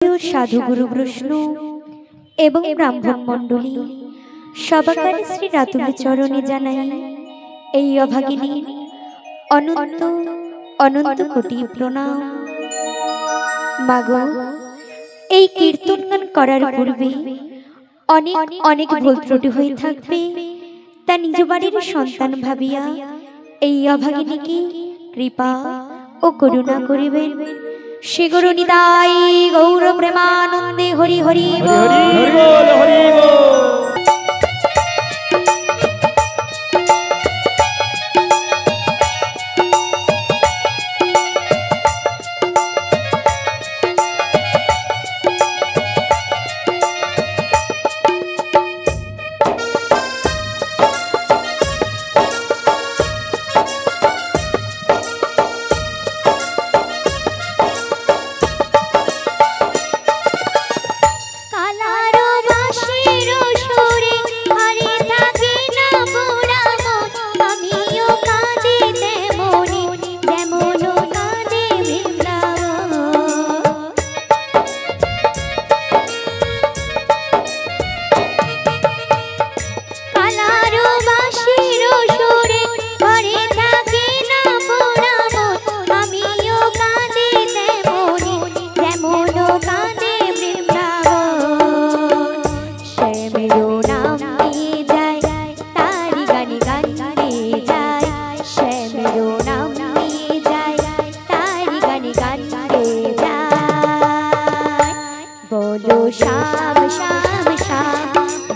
साधु गुरु वैष्णव एवं ब्राह्मण मंडली सबाकारे श्री रातुल चरणे जानाई এই অভাগিনী অনন্ত অনন্ত কোটি প্রণাম। মাগো, এই কীর্তন গান করার পূর্বে অনেক অনেক ভুল ত্রুটি হয়ে থাকবে, তা নিজ বাড়ির সন্তান ভাবিয়া এই অভাগিনীকে কৃপা ও করুণা করিবেন। श्री गुरु निताई गौर प्रेमानंदे हरि हरि बोल हरि बोल हरि बोल।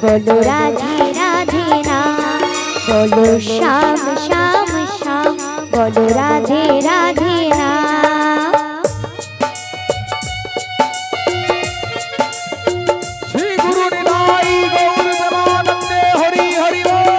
बोलो राधे राधे ना, बोलो श्याम श्याम श्याम, बोलो राधे राधे ना। श्री गुरु निताई गौर प्रेमानंदे हरि हरि बोल।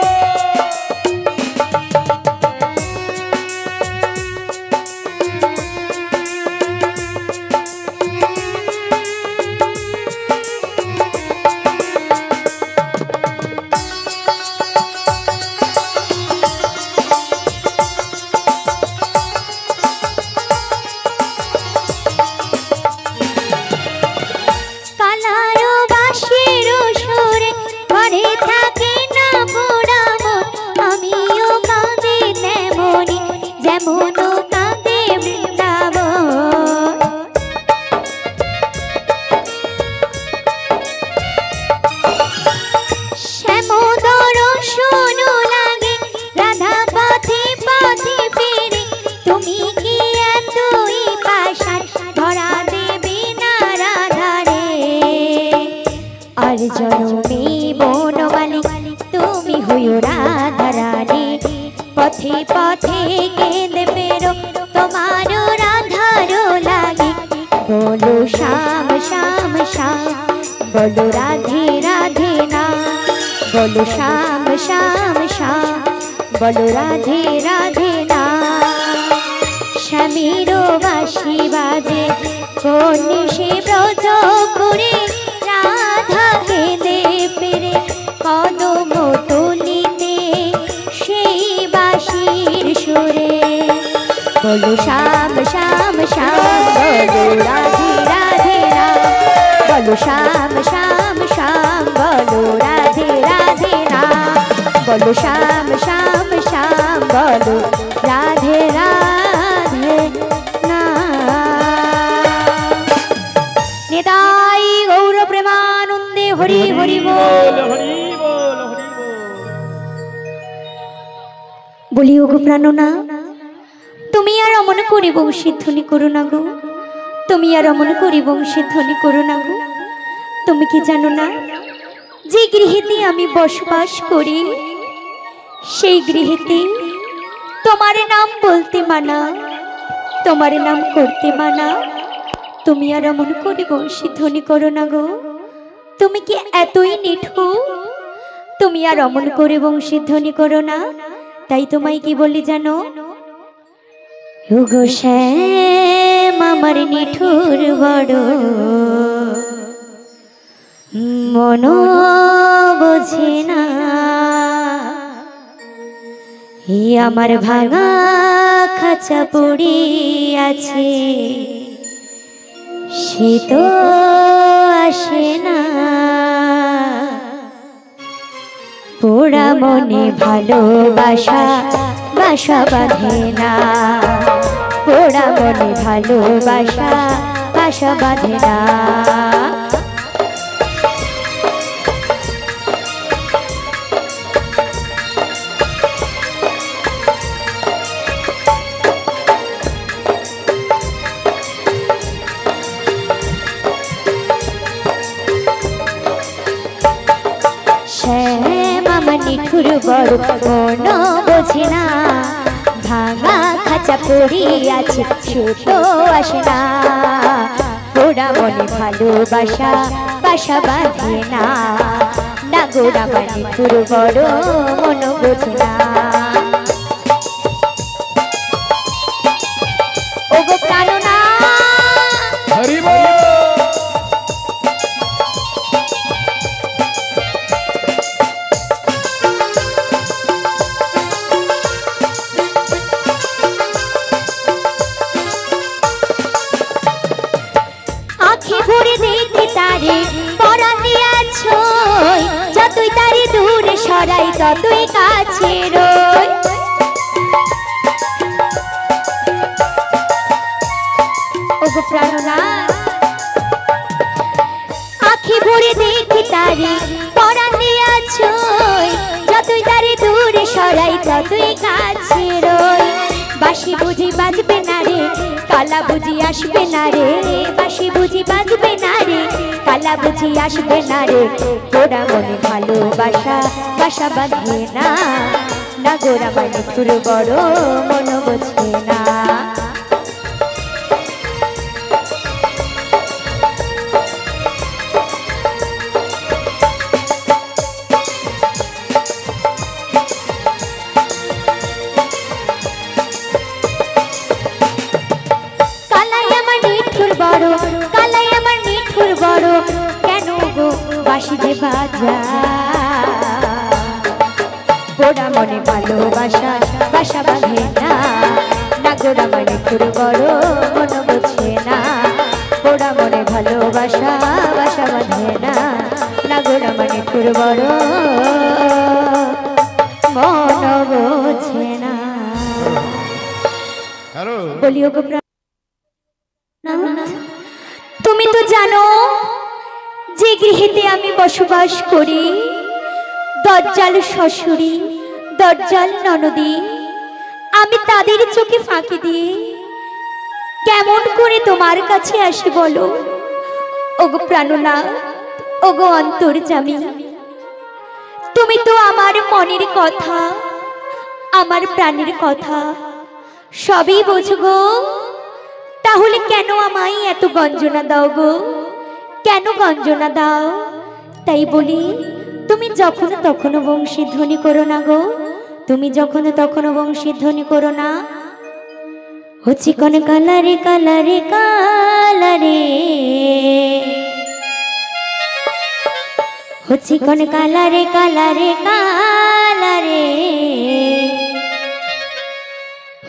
पथे पथे गेंदे पेरो तुम्हारो राधारो लागे, बोलो श्याम श्याम श्याम, बोलो राधे राधे ना, बोलो श्याम श्याम श्याम, बोलो राधे राधे ना। श्यामीरो बाँशी बाजे कोन से ब्रज करे, राधा गेंदे पेरे कदम तुलिते সেই বাঁশির সুরে, बोलो श्याम श्याम श्याम, बोलो राधे राधे ना, बोलो श्याम श्याम श्याम, बोलो राधे राधे ना, बोलो श्याम श्याम श्याम, बोलो राधे राधे ना। निताई गौर प्रेमानंदे हरि हरि बोल हरि बोल हरि बोल। বলি ওগো প্রাণনা, তুমি আর অমন করি বংশীর ধ্বনি করো না গো, তুমি আর অমন করি বংশীর ধ্বনি করো না গো। তুমি কি জানো না, যে গৃহেতে আমি বসবাস করি সেই গৃহেতে তোমার নাম বলতে মানা, তোমার নাম করতে মানা। তুমি আর অমন করি বংশীর ধ্বনি করো না গো। তুমি কি এতই নিঠুর, তুমি আর অমন করে বংশীর ধ্বনি করো না। তাই তোমায় কি বলি জানো, ওগো শ্যাম আমার নিঠুর বড়, মন বোঝে না, আমার ভাঙা খাঁচা পড়ে আছে, সে তো আসে না, পোড়া মনে ভালোবাসা বাসা বাঁধে না, পোড়া মনে ভালোবাসা বাসা বাঁধে না। নিঠুর বড় মন বোঝে না, ভাঙা খাঁচা পড়িয়াছে সে তো আসে না, পোড়া মনে ভালোবাসা বাসা বাঁধে না, না গোড়া বা নিঠুর বড় মন বোঝে না। ওগো প্রাণনা যতই তারি দূরে সরাই ততই কাছে রই, ওগো প্রাণনা আখি ভরে দেখি তারি পরাণ দিয়াছ, যতই তারি দূরে সরাই ততই কাছে রই। বাঁশি বুঝি বাজবে না রে, কালা বুঝি আসবে না রে, বাঁশি বুঝি বাজবে না রে, কালা বুঝি আসবে না রে, পোড়া মনে ভালোবাসা বাসা বাঁধে না, না গোড়া মানে খুর বড় মন বোঝে না। কালাই আমার নিঠুর বড়, কেন গো বাঁশি যে বাজা, পোড়া মনে ভালোবাসা বাসা বাঁধে না, না গোড়া মানে খুর বড় মন বোঝে না, পোড়া মনে ভালোবাসা বাসা বাঁধে না, না গোড়া মানে খুর বড় মন বোঝে না। বলিও গো তুমি তো জানো যে গৃহেতে আমি বসবাস করি, দজ্জাল শ্বশুরি দজ্জাল ননদি, আমি তাদের চোখে ফাঁকি দিয়ে কেমন করে তোমার কাছে আসি বলো? ওগো প্রাণনা, ওগো অন্তর্যামী, তুমি তো আমার মনের কথা, আমার প্রাণের কথা সবই বোঝো গো, তাহলে কেন আমায় এত গঞ্জনা দাও গো, কেন গঞ্জনা দাও? তাই বলি তুমি যখন তখন বংশীধ্বনি করো না গো, তুমি যখন তখন বংশীধ্বনি করো না। ও চিকন কালারে কালারে কালারে, ও চিকন কালারে কালারে কালারে,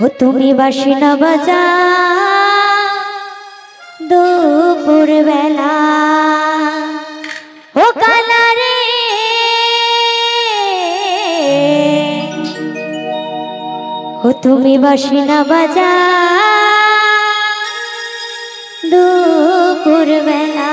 ও তুমি বাঁশি না বাজা দুপুর বেলা, ও কালারে ও তুমি বাঁশি না বাজা দুপুর বেলা।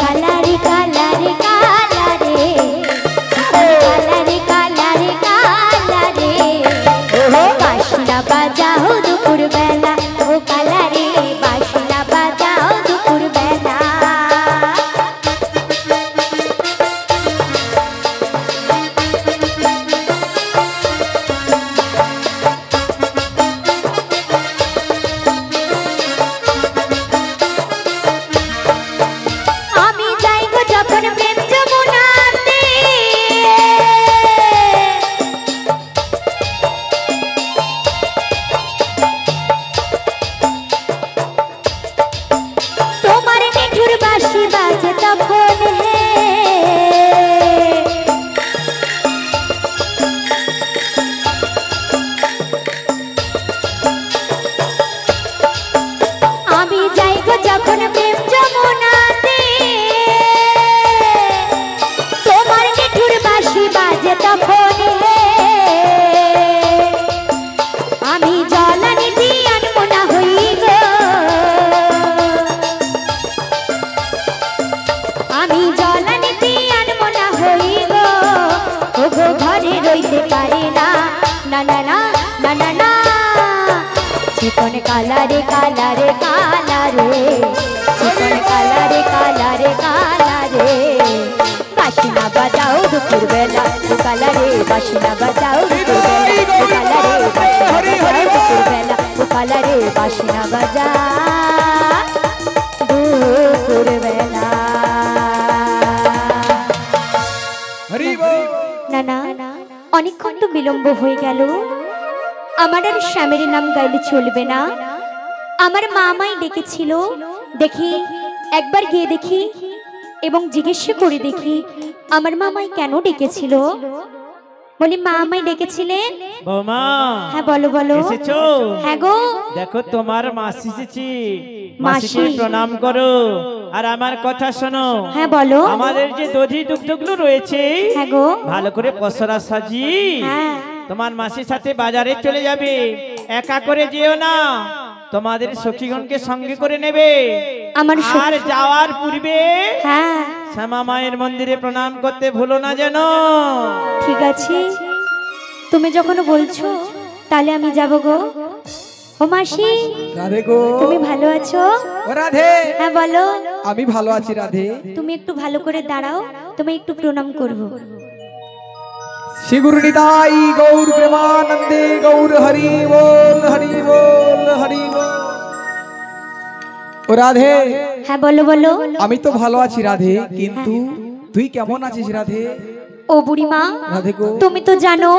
কালারে কালারে কালারে, কালারে কালারে কালারে, বাঁশি না বাজাও দুপুর বেলা, ও কালারে বাঁশি না বাজাও দুপুর বেলা। চিকন কালারে কালারে কালারে চিকন কালারে কালারে কালারে বাসনা বাজাও দুপুর বেলা কালারে বাসনা বাজাও দুপুর বেলা কালারে দুপুর বেলা কালারে বাসনা বাজা দুপুর বেলা। না না অনেকক্ষণ তো বিলম্ব হয়ে গেল, আমার আর শ্যামের নাম গাইলে চলবে না। আমার মা আমায় ডেকেছিল, দেখি একবার গিয়ে দেখি এবং জিজ্ঞেস করে দেখি আমার মা আমায় কেন ডেকেছিল। বলি মা আমায় ডেকেছিলেন? বৌমা হ্যাঁ বলো বলো। এসেছো? হ্যাঁ গো। দেখো তোমার মাসি এসেছি, মাসিকে প্রণাম করো আর আমার কথা শোনো। হ্যাঁ বলো। আমাদের যে দধি দুগ্ধগুলো রয়েছে, হ্যাঁ গো, ভালো করে পসরা সাজি হ্যাঁ তোমার মাসির সাথে বাজারে চলে যাবে, একা করে যেও না, তোমাদের সখীগণকে সঙ্গে করে নেবে। আমার আর যাওয়ার পূর্বে হ্যাঁ শ্যামা মায়ের মন্দিরে প্রণাম করতে ভুলো না যেন। ঠিক আছে, তুমি যখন বলছো তাহলে আমি যাব গো। ও মাসি, রাধে গো, তুমি ভালো আছো? ও রাধে। হ্যাঁ বলো। আমি ভালো আছি রাধে। তুমি একটু ভালো করে দাঁড়াও, তুমি একটু প্রণাম করবো। শ্রী গুরু নিতাই গৌর প্রেমানন্দে গৌর হরি বল হরি বল হরি বল। ও রাধে। হ্যাঁ বলো বলো। আমি তো ভালো আছি রাধে, কিন্তু তুই কেমন আছিস রাধে? ও বুড়িমা, রাধে গো, তুমি তো জানো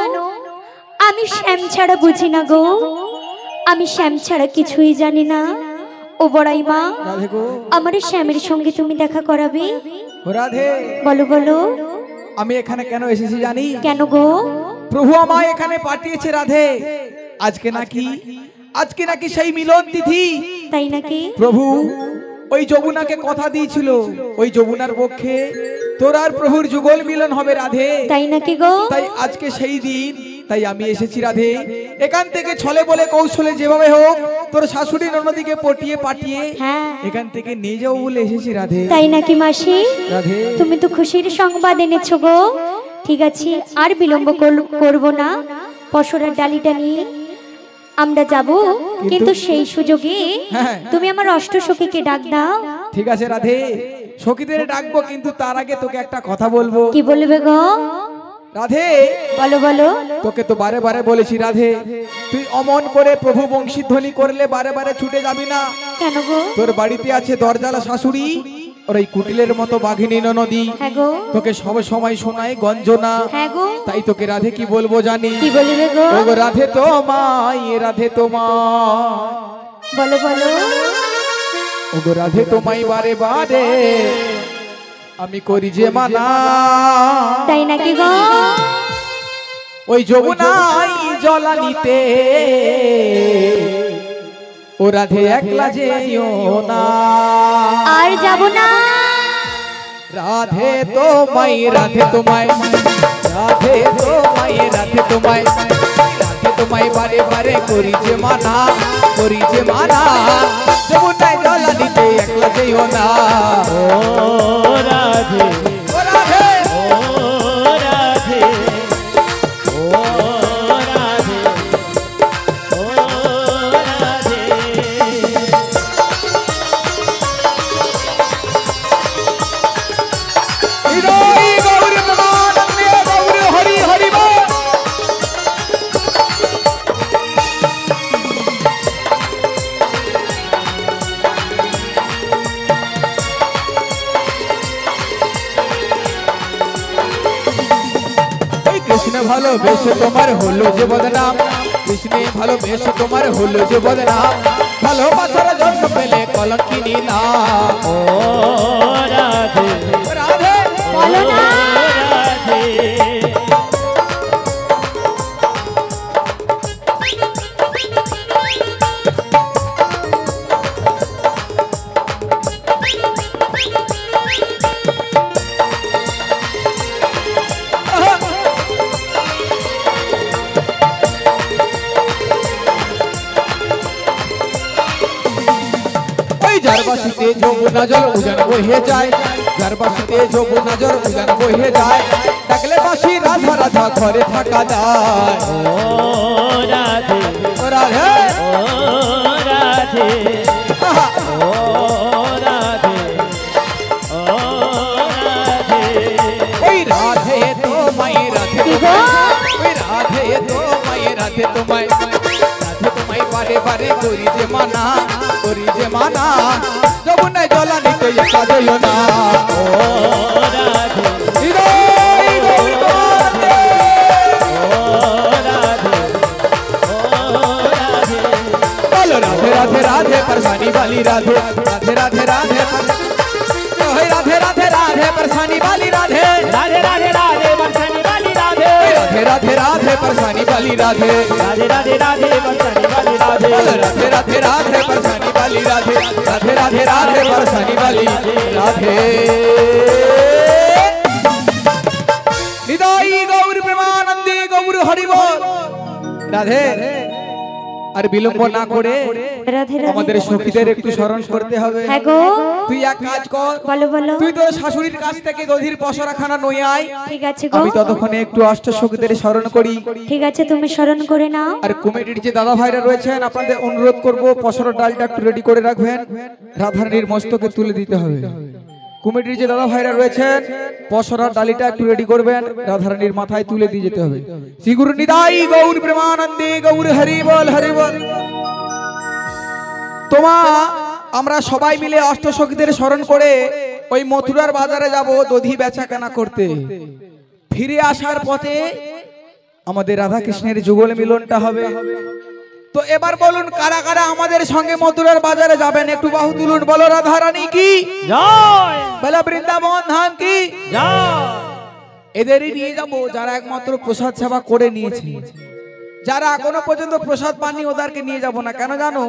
আমি শ্যাম ছাড়া বুঝি না গো, আমি শ্যাম ছাড়া কিছুই জানি না। ও বড়াই মা, রাধে গো, আমার শ্যামের সঙ্গে তুমি দেখা করাবে। ও রাধে। বলো বলো। আমি এখানে কেন এসেছি জানি? কেন গো? প্রভু আমায় এখানে পাঠিয়েছে রাধে। আজকে নাকি সেই মিলন তিথি। তাই নাকি? প্রভু ওই যমুনাকে কথা দিয়েছিল, ওই যমুনার পক্ষে তোর আর প্রভুর যুগল মিলন হবে রাধে। তাই নাকি গো? তাই আজকে সেই দিন, তাই আমি এসেছি রাধে। এখান থেকে ছলে বলে কৌশলে যেভাবে হোক তোর শাশুড়ি ননদিকে পটিয়ে পাঠিয়ে হ্যাঁ এখান থেকে নিয়ে যাবো বলে এসেছি রাধে। তাই নাকি মাসি? রাধে তুমি তো খুশির সংবাদ এনেছো গো। ঠিক আছে, আর বিলম্ব করব না, পশরার ডালিটা নিয়ে আমরা যাব, কিন্তু সেই সুযোগে হ্যাঁ, তুমি আমার অষ্ট সখীকে ডাক দাও। ঠিক আছে রাধে, সখীদের ডাকবো, কিন্তু তার আগে তোকে একটা কথা বলবো। কি বলবে গো? রাধে বলো বলো। তোকে তো বারে বারে বলেছি রাধে, তুই অমন করে প্রভু বংশীধ্বনি করলে বারে বারে ছুটে যাবি না। কেন গো? তোর বাড়িতে আছে দরজালা শাশুড়ি আর ওই কুটিলের মতো বাঘিনী ননদী, হ্যাঁ গো, তোকে সব সময় শোনায় গঞ্জনা। হ্যাঁ গো। তাই তোকে রাধে কি বলবো জানি? কি বলবে গো? ও গো রাধে তোমায়, রাধে তোমায়, বলো বলো। ও গো রাধে তোমায় বারে বারে আমি করি যে মানা। তাই নাকি গো? ওই যমুনাই জলা নিতে ও রাধে একলা যেও না। আর যাব না। রাধে তোমায়, রাধে তোমায়, রাধে তোমায়, রাধে তোমায়, রাধে তোমায় বারে বারে করি যে মানা, করি যে মানা। যমুনাই জলা নিতে একলা যেও না। ও রাধে, ও রাধে, ও রাধে, ও রাধে, ও রাধে। হৃদয় গৌর প্রেমানন্দে গৌর হরি হরি বল। কৃষ্ণ ভালোবেসে তোমার হলো যে বদনাম, কৃষ্ণে ভালোবেসে তোমার হলো যে বদনাম, ভালোবাসার জন্য পেলে কলঙ্কিনী না। ও রাধে, রাধে বলো না। রাধে। যার বাসিতে যমুনা জল উজান বহে যায়, যার বাসিতে যমুনা জল উজান বহে যায়, ডাকলে বাসি রাধা রাধা ঘরে থাকা যায়। ও রাধে, ও রাধে, ও রাধে ও রাধে ও রাধে ওই রাধে তোমায় রাধে তোমায় ওই রাধে তোমায় রাধে তোমায় রাধে তোমায় বারে বারে করি যে মানা যমুনায় জলা নিতে একা যাইও না ও রাধে হৃদয় গৌর রাধে ও রাধে ও রাধে বলো রাধে রাধে রাধে परेशानी वाली राधे राधे राधे राधे ओए राधे राधे राधे परेशानी वाली राधे राधे राधे राधे बरसाने वाली राधे राधे राधे राधे परेशानी वाली राधे राधे राधे राधे बरसाने वाली राधे बोलो राधे राधे राधे परेशानी वाली राधे राधे राधे राधे परेशानी वाली राधे निदाई गौर प्रेमानंदी गौर हरि बोल राधे আর বিলম্ব না করে রাধে রাধে আমাদের সখীদের একটু স্মরণ করতে হবে। হ্যাঁ গো তুই এক কাজ কর, বলো বলো তুই তো শাশুড়ির কাছ থেকে দধির পসরাখানা নই আয়, ঠিক আছে গো আমি ততক্ষণে একটু অষ্ট সখীদের স্মরণ করি। ঠিক আছে তুমি স্মরণ করে নাও। আর কমিটির যে দাদা ভাইরা রয়েছেন আপনাদের অনুরোধ করব পসরার ডালটা একটু রেডি করে রাখবেন, রাধারানীর মস্তকে তুলে দিতে হবে। কমিটির যে দাদা ভাইরা রয়েছেন পসরার ডালিটা একটু রেডি করবেন, রাধারানীর মাথায় তুলে দিয়ে যেতে হবে। শ্রী গুরু নিতাই গৌর প্রেমানন্দে গৌর হরি বল হরি বল। তোমা আমরা সবাই মিলে অষ্টসখীদের স্মরণ করে ওই মথুরার বাজারে যাব দধি বেচা কেনা করতে। ফিরে আসার পথে আমাদের রাধা কৃষ্ণের যুগল মিলনটা হবে। তো এবার বলুন কারা কারা আমাদের সঙ্গে মথুরার বাজারে যাবেন, একটু বাহু তুলুন। বলো রাধা রানী কি জয়, বলো বৃন্দাবন ধাম কি জয়। এদেরই নিয়ে যাব যারা একমাত্র প্রসাদ সেবা করে নিয়েছে। যারা এখনো পর্যন্ত প্রসাদ পাননি ওদেরকে নিয়ে যাব না, কেন জানো?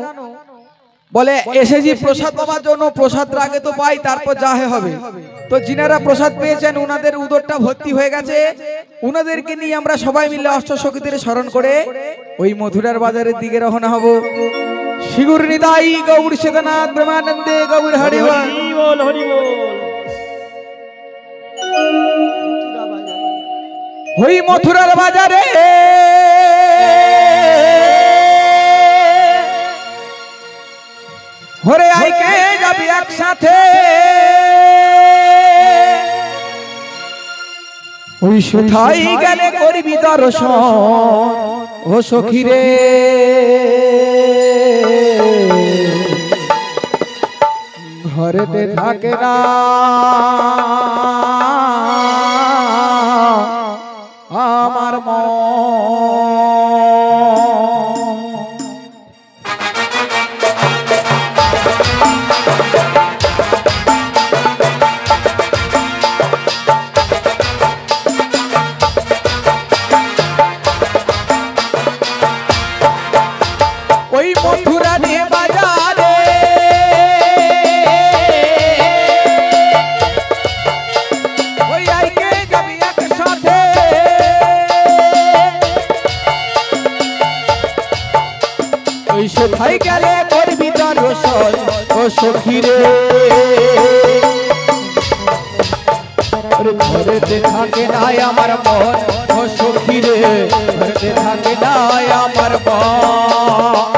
বলে এসেছি প্রসাদ পাওয়ার জন্য, প্রসাদটা আগে তো পাই তারপর যা হবে। তো যিনারা প্রসাদ পেয়েছেন উনাদের উদরটা ভর্তি হয়ে গেছে, উনাদেরকে নিয়ে আমরা সবাই মিলে অষ্টসখীদের স্মরণ করে ওই মথুরার বাজারের দিকে রওনা হব। শিগুর নিতাই গৌর সেদনাথ ব্রহ্মানন্দে গৌর হরি বল। হরি বল হরি বল। ওই মথুরার বাজারে হরে আইকে যাবি একসাথে, ওই সুথাই গেলে করবি দর্শন ও সখীরে। ঘরেতে থাকে না আমার মন। ওই মথুরা নিয়ে বাজারে ওই আইকে যাবি একসাথে, ওই সেথাই গেলে করবি দর্শন ও সখীরে। ঘরেতে থাকে নাই আমার মন ও সখীরে, ঘরেতে থাকে নাই আমার মন।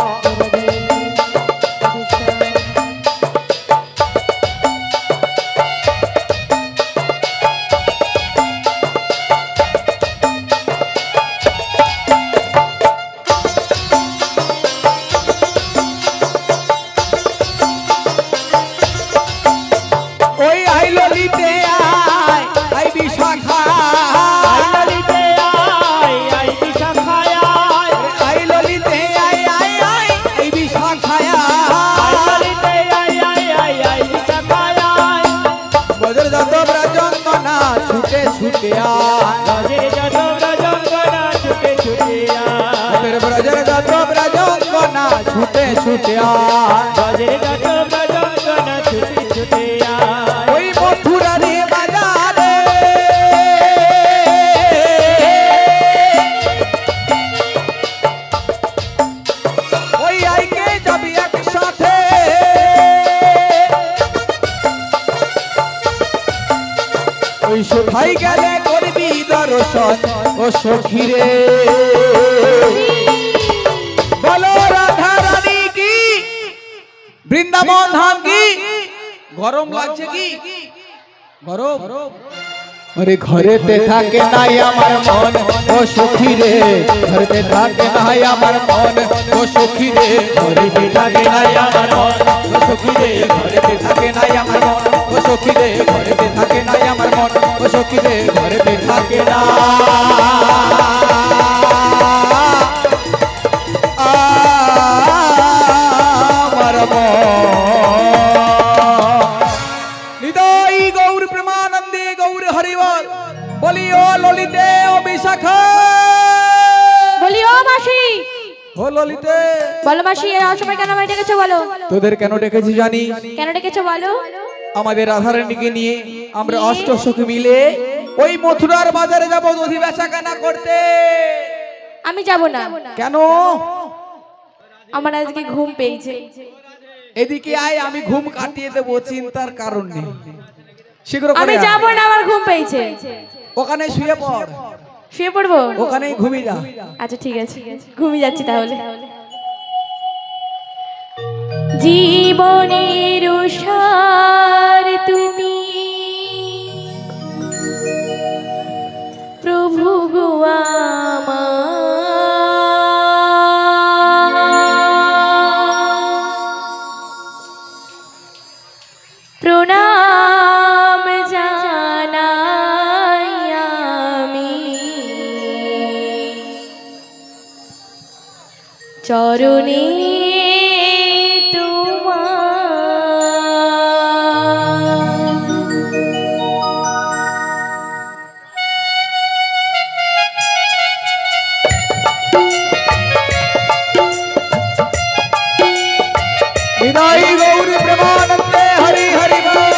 ওই আই ললিতে আয় আই বিশাখা, আই ললিতে আয় আই বিশাখায় আয়, আই ললিতে আয় আই আই আই বিশাখায় আই ললিতে আয় আয় আয় আই বিশাখায় আয়। বজ্র যত ব্রজঙ্গনা ছুটে ছুটে আয়, রাজের যত ব্রজঙ্গনা ছুটে ছুটে আয়, ব্রজের যত ব্রজঙ্গনা ছুটে ছুটে আয়। রাজের যত ব্রজঙ্গনা ছুটে ছুটে আয়। ওই মথুরা রে বাজারে ওই আইকে যাবি একসাথে, ওই সোঠাই গেলে করবি দর্শন ও সখীরে। বলো রাধা রানী কি বৃন্দাবন ধাম কি গরম লাগছে কি গরম আরে ঘরেতে থাকে নাই আমার মন ও সখী রে ঘরেতে থাকে নাই আমার মন ও সখী রে ঘরেতে থাকে নাই আমার মন ও সখী রে ঘরেতে থাকে নাই আমার মন ও সখী রে ঘরেতে থাকে নাই আমার মন ও সখী রে ঘরেতে থাকে না আমার মন নিতাই গৌর প্রেমানন্দে গৌর হরিবল বলিও ললিতে ও বিশাখা বলিও মাসি ও ললিতে বলো মাসি এই অসময় কেন আমায় ডেকেছো বলো তোদের কেন ডেকেছি জানি কেন ডেকেছো বলো আমাদের রাধারানীকে নিয়ে আমরা অষ্ট সখী মিলে ওই মথুরার বাজারে যাব দধি বেচা কেনা করতে আমি যাব না কেন আমার আজকে ঘুম পেয়েছে এদিকে আয় আমি ঘুম কাটিয়ে দেবো চিন্তার কারণ নেই শীঘ্র করে আমি আয়। যাব না আমার ঘুম পেয়েছে ওখানে শুয়ে পড় শুয়ে পড়বো ওখানেই ঘুমিয়ে যা আচ্ছা ঠিক আছে ঘুমিয়ে যাচ্ছি তাহলে জীবনের সার তুমি প্রভু গো আমার প্রণাম জানাই আমি চরণে বিদায় গৌর প্রেমানন্দে হরি হরি বল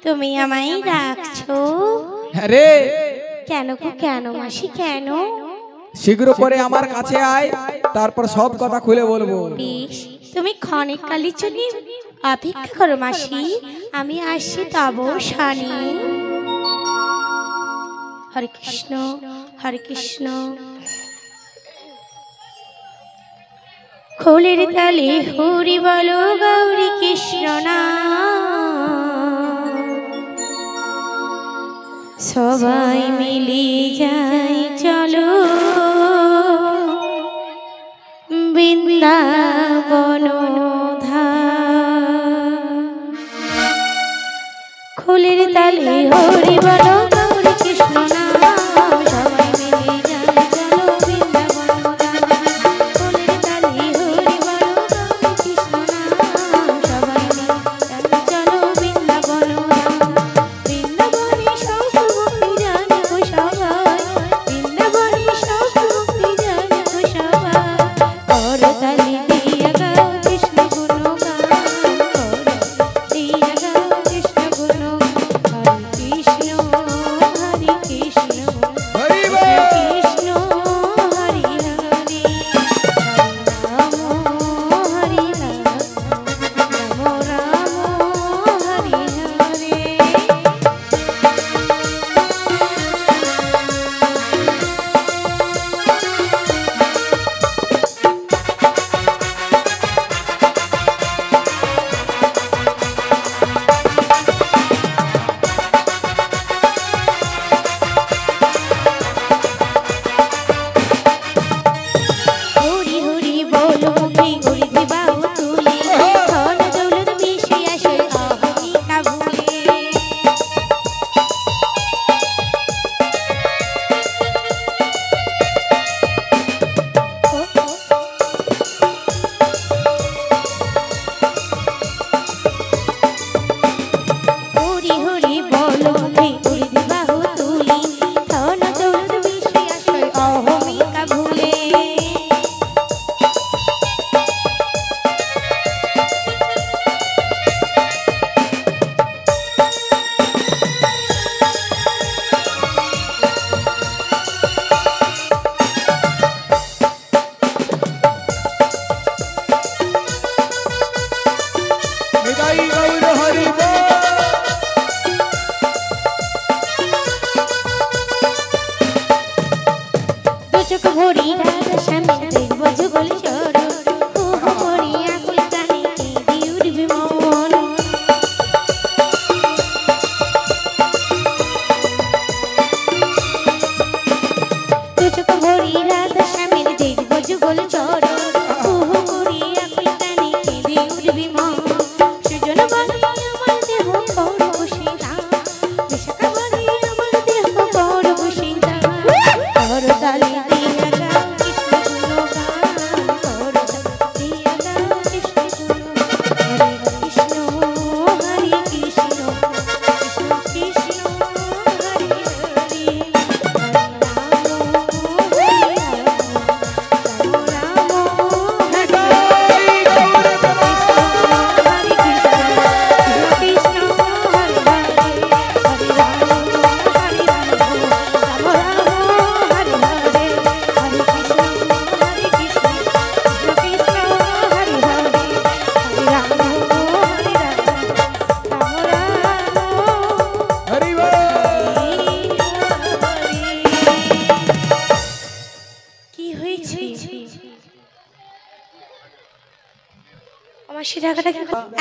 তুমি আমায় ডাকছো? আরে কেন গো, কেন মাসি, কেন? শীঘ্র করে আমার কাছে আয়, তারপর সব কথা খুলে বলবো। বেশ, তুমি ক্ষণিক কালের জন্য অপেক্ষা করো মাসি, আমি আসছি তব শানি। হরে কৃষ্ণ, হরে কৃষ্ণ। খোলের তালে হরি বলো গৌরী কৃষ্ণ না, সবাই মিলে যাই চলো বৃন্দাবন ধাম। খোলের তালে হরি বলো গৌরী কৃষ্ণ না, সবাই মিলে যাই চলো বৃন্দাবন ধাম। খোলের তালে হরি বলো গৌরী কৃষ্ণ না, সবাই মিলে যাই চলো বৃন্দাবন ধাম। বৃন্দাবনে সব মুক্তি জানে গো সবাই, বৃন্দাবনে সব মুক্তি জানে গো সবাই। করতালি দিয়া গাও কৃষ্ণ গুণগান, করতালি দিয়া গাও কৃষ্ণ গুণগান। হরে কৃষ্ণ, হরে কৃষ্ণ, কৃষ্ণ হরে হরে, রাম হরে রাম, রাম রাম হরে হরে। হরি হরি বল মুখে গড়ি দিবাও তুলে, ধন দৌলত বেশি আসে অহমিকা ভুলে। হরি হরি বল মুখে গড়ি দিবাও তুলে, ধন দৌলত বেশি আসে অহমিকা ভুলে। নিতাই গৌর হরি বল। দু চোখ ভরি রাধা স্বামী দেখব যুগল চরণ, ওহ ভরি আকুল কানে কেঁদে উঠবে মন। দু চোখ ভরি রাধা স্বামীর দেখব যুগল চরণ, ওহ ভরি আকুল কানে কেঁদে উঠবে মন। সুজন বলে আমার দেহ করব সীতাম, বিশাখা বলে আমার দেহ করব সীতাম। করতালি দিয়া গাও কৃষ্ণ গুণগান, করতালি দিয়া গাও কৃষ্ণ গুণগান। হরে কৃষ্ণ, কৃষ্ণ কৃষ্ণ, হরে হরে, হরে রাম, হরে রাম, রাম রাম মাসি টাকাটা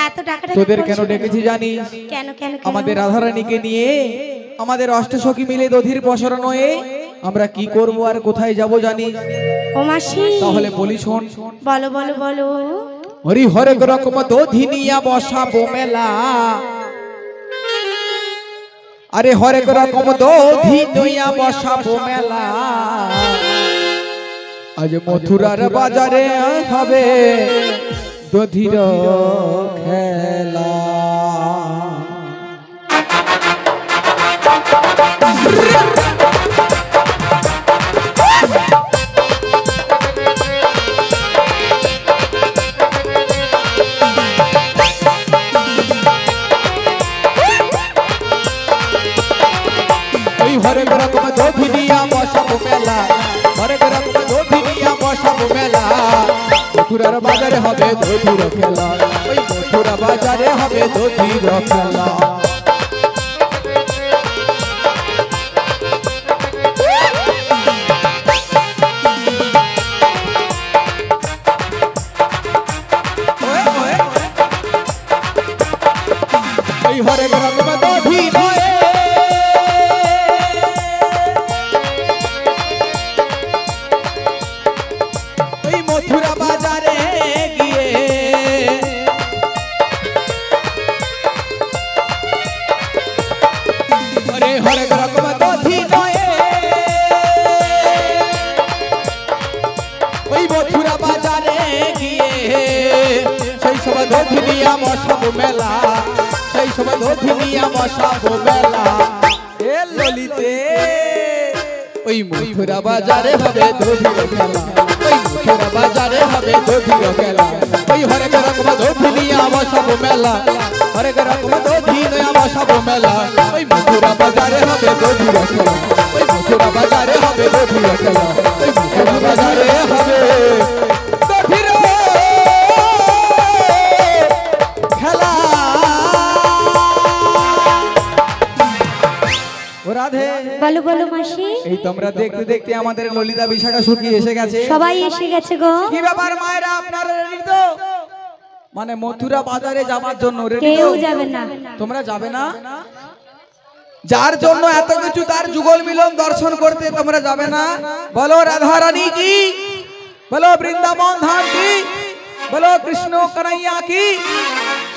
এত টাকাটা তোদের কেন ডেকেছি জানিস? কেন কেন আমাদের রাধারানীকে নিয়ে আমাদের অষ্টসখী মিলে দধির পসরা নয়ে আমরা কি করব আর কোথায় যাব জানিস? ও মাসি তাহলে বলি শোন। বলো বলো বলো। হরি হরেক রকম দধি নিয়া বসাবো মেলা, আরে হরেক রকম দধি নিয়া বসাবো মেলা, আজ মথুরার বাজারে হবে দধির খেলা। হরেক রকম দধি নিয়া বসাবো মেলা, হরেক রকম দধি নিয়া বসাবো মেলা, মথুরার বাজারে হবে দধির খেলা, ওই মথুরা বাজারে হবে দধির খেলা। ওই হরেক রকম দধি নয় মথুরা বাজারে গিয়ে আরে হরেক রকম দধি নয়ে ওই মথুরা বাজারে গিয়ে সেই সব দধি নিয়া বসাবো মেলা, সেই সব দধি নিয়া বসাবো মেলা। এ ললিতে ওই মথুরা বাজারে হবে দধির খেলা, ওই মথুরা বাজারে হবে দধির খেলা, ওই হরেক রকম দধি নিয়া বসাবো মেলা, হরেক রকম দধি নিয়া বসাবো মেলা, ওই মথুরা বাজারে হবে দধির খেলা, ওই মথুরা বাজারে হবে দধির খেলা, ওই মথুরা বাজারে হবে দধির খেলা। ও রাধে বলো বলো মাসি। এই তোমরা দেখতে দেখতে আমাদের ললিতা বিশাখা সখী এসে গেছে। সবাই এসে গেছে গো। কি ব্যাপার মায়েরা, আপনারা রেডি তো? মানে মথুরা বাজারে যাবার জন্য রেডি তো? কেউ যাবে না। তোমরা যাবে না? যার জন্য এত কিছু, তার যুগল মিলন দর্শন করতে তোমরা যাবে না? বলো রাধা রানী কি, বলো বৃন্দাবন ধাম কি, বলো কৃষ্ণ কन्हैया কি।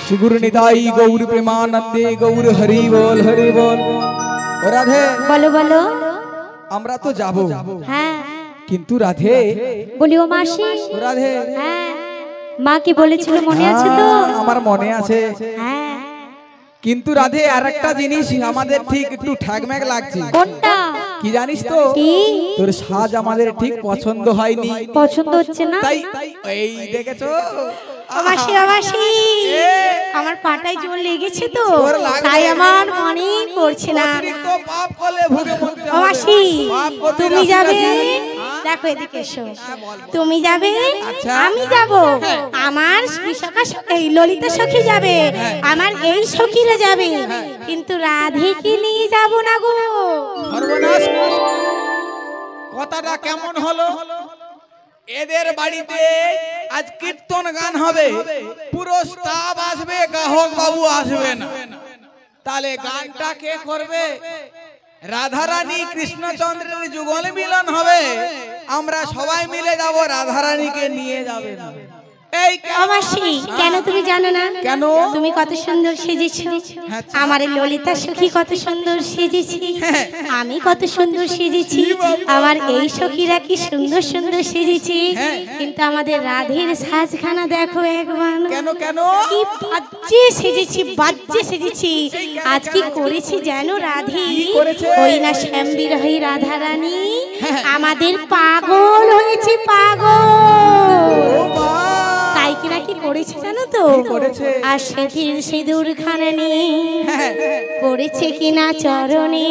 শ্রী গুরু নিতাই গৌর প্রেমানন্দে গৌর হরি বল হরি বল। ও রাধে বলো বলো। আমরা তো যাব, হ্যাঁ কিন্তু রাধে বলিও মাসি। ও রাধে হ্যাঁ মা কি বলেছিল মনে আছে তো? আমার মনে আছে, হ্যাঁ কিন্তু রাধে আর একটা জিনিস আমাদের ঠিক একটু ঠ্যাকম্যাক লাগছে। কোনটা? কি জানিস তো? কি? তোর সাজ আমাদের ঠিক পছন্দ হয়নি। পছন্দ হচ্ছে না? তাই এই দেখেছো মাসি মাসি আমার পাটায় জোর লেগেছে তো, জোর লাগবে। তাই আমার মনে পড়ছে না। অতিরিক্ত পাপ করলে ভুগে মরতে হবে। মাসি পাপ করতে তুমি রাশি যাবে? রাশি। দেখো এদিকে এসো। তুমি যাবে, আচ্ছা। আমি যাব, আমার বিশাখা সখী ললিতা সখী যাবে, আমার এই সখীরা যাবে, কিন্তু রাধেকে নিয়ে যাব না গো। সর্বনাশ। কথাটা কেমন হলো? এদের বাড়িতে আজ কীর্তন গান হবে, পুরো স্টাফ আসবে, গাহক বাবু আসবে না, তাহলে গানটা কে করবে? রাধারানী কৃষ্ণচন্দ্রের যুগল মিলন হবে, আমরা সবাই মিলে যাব, রাধারানীকে নিয়ে যাবে না। এই মাসি কেন তুমি জানো না? কেন? তুমি কত সুন্দর সেজেছো, আমার ললিতা সখী কত সুন্দর সেজেছি, আমি কত সুন্দর সেজেছি, আমার এই সখীরা কি সুন্দর সুন্দর সেজেছি, কিন্তু আমাদের রাধের সাজখানা দেখো একবার। কেন কেন? কি বাজে সেজেছি, বাজে সেজেছি। আজ কি করেছি জানো রাধে? ওই না শ্যাম বিরহী রাধা রানী আমাদের পাগল হয়েছে, পাগল। তাই কিনা কি করেছে জানো তো? আর সেদিন সিঁদুর খানা নিয়ে পড়েছে কিনা চরণে,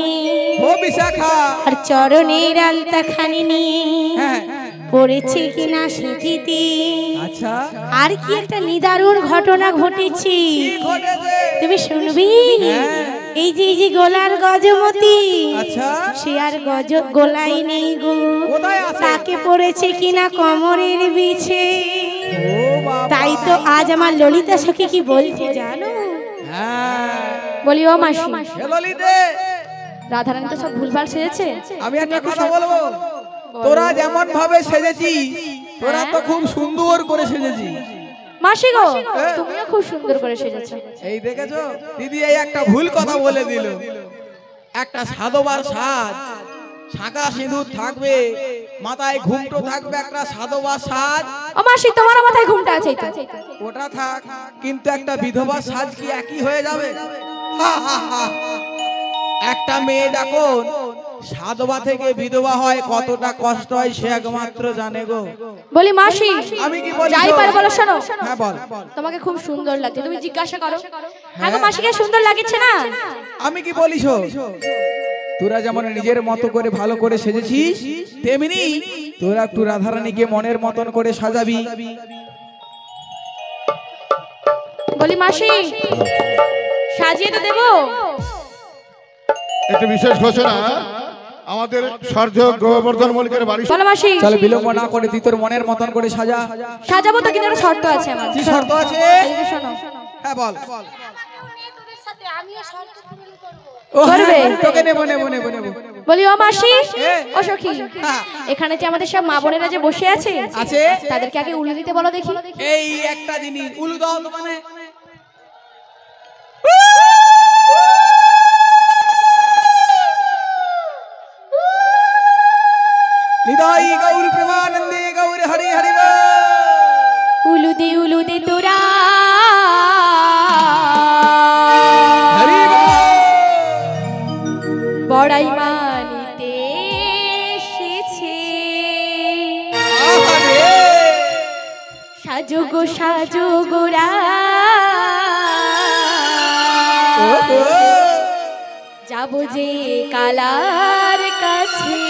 ও বিশাখা, আর চরণের আলতা খানি নিয়ে পড়েছে কিনা সেটিতে। আচ্ছা, আর কি একটা নিদারুণ ঘটনা ঘটেছে, তুমি শুনবি? এই যে গোলার গজমতি, আচ্ছা, সে আর গোলাই নেই গো, তাকে পড়েছে কিনা কোমরের বিছে। তাই তো আজ আমার ললিতা সখী কি বলছে জানো? হ্যাঁ বলি ও মাসি, হে ললিতে, রাধারানী তো সব ভুলভাল সেজেছে। আমি একটা কথা বলবো, তোরা যেমন ভাবে সেজেছিস তোরা তো খুব সুন্দর করে সেজেছিস। মাসি গো, তুমিও খুব সুন্দর করে সেজেছো। এই দেখেছো দিদি, এই একটা ভুল কথা বলে দিল। একটা সাধবার সাজ, শাঁখা সিঁদুর থাকবে, মাথায় ঘুমটো থাকবে, একটা সাধবার সাজ। ও মাসি, তোমার মাথায় ঘুমটা আছে তো? ওটা থাক, কিন্তু একটা বিধবা সাজ কি একই হয়ে যাবে? হা, হা, হা। একটা মেয়ে যখন সাধবা থেকে বিধবা হয় কতটা কষ্ট হয় সে একমাত্র জানে গো। বলি মাসি, আমি কি বলি? যাই পারে বলো, শোনো। হ্যাঁ বল। তোমাকে খুব সুন্দর লাগছে, তুমি জিজ্ঞাসা করো। হ্যাঁ গো মাসিকে সুন্দর লাগছে না? আমি কি বলিস, তোরা যেমন নিজের মতো করে ভালো করে সেজেছিস তেমনি তোরা একটু রাধারানীকে মনের মতন করে সাজাবি। বলি মাসি, সাজিয়ে তো দেবো। একটি বিশেষ ঘোষণা, আমাদের সর্য গোবর্ধন মল্লিকের বাড়ি। বলো মাসি। চল বিলম্ব না করে তুই তোর মনের মতন করে সাজা। সাজাবো তো, কিন্তু একটা শর্ত আছে আমার। কি শর্ত আছে? এদিকে শোনো। হ্যাঁ বল। করবে? তোকে নেবো নেবো নেবো নেবো। বলি ও মাসি, এ? ও সখী, হ্যাঁ। এখানে যে আমাদের সব মা বোনেরা যে বসে আছে, আছে? তাদেরকে আগে উলি দিতে বলো দেখি। এই একটা জিনিস উলু দাও তো, মানে নিতাই গৌর প্রেমানন্দে গৌর হরি হরি বল। উলু দে তোরা হরি বল। বড়াই মানিতে এসেছে। আহারে! সাজো গোরা, ওহো! যাবো যে কালার কাছে।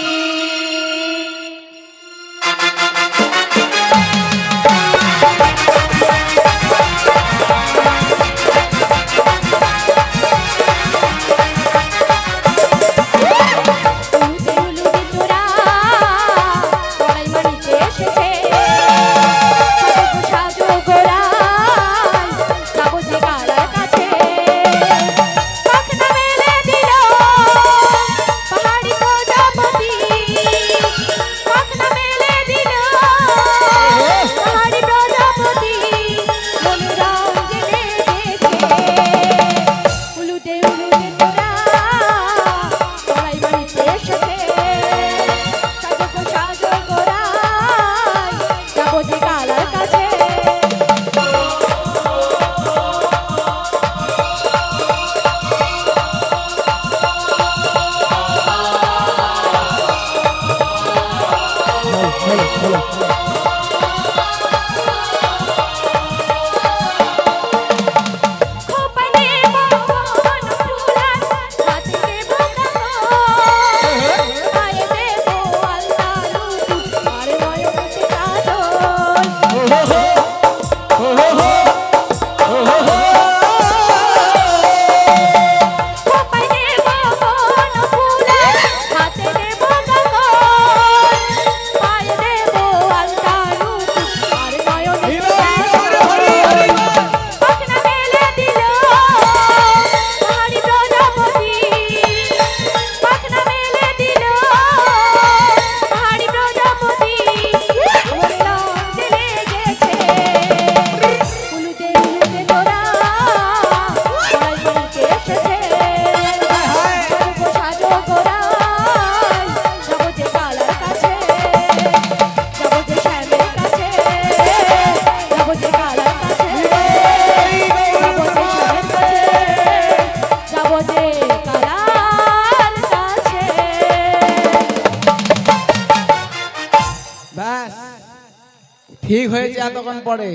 ঠিক হয়েছে। এতক্ষণ পরে,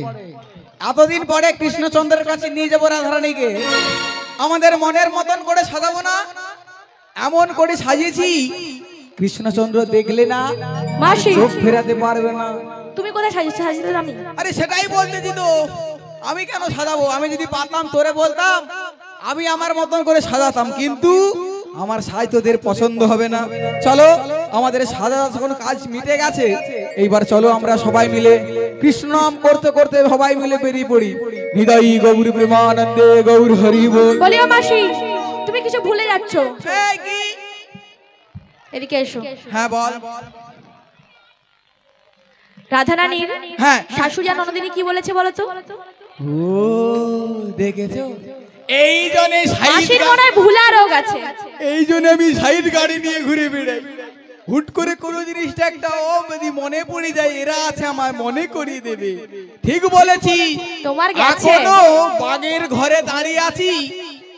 এতদিন পরে কৃষ্ণচন্দ্রের কাছে নিয়ে যাবো রাধারানীকে, আমাদের মনের মতন করে সাজাবো না? এমন করে সাজিয়েছি কৃষ্ণচন্দ্র দেখলে না মাসি, চোখ ফেরাতে পারবে না। তুমি কোথায় সাজিয়েছো? সাজিয়ে আমি। আরে সেটাই বলতেছি তো, আমি কেন সাজাবো? আমি যদি পারতাম তোরে বলতাম, আমি আমার মতন করে সাজাতাম, কিন্তু আমার সাহিত্যদের পছন্দ হবে না। চলো আমাদের সাদা যখন কাজ মিটে গেছে, এইবার চলো আমরা সবাই মিলে কৃষ্ণ নাম করতে করতে সবাই মিলে বেরিয়ে পড়ি। হৃদয় গৌর প্রেমানন্দে গৌর হরি বল। বলিও মাসি, তুমি কিছু ভুলে যাচ্ছ। এদিকে এসো। হ্যাঁ বল। রাধারানীর হ্যাঁ শাশুড়ি আর ননদিনী কি বলেছে বলো তো? ও দেখেছো, এই জন্যে মাসির মনে হয় ভুলা রোগ আছে। এই জন্য আমি সাইড গাড়ি নিয়ে ঘুরে বেড়াই। হুট করে কোনো জিনিসটা একটা যদি মনে পড়ে যায়, এরা আছে আমার মনে করিয়ে দেবে। ঠিক বলেছি, তোমার গেছে। এখনো বাগের ঘরে দাঁড়িয়ে আছি,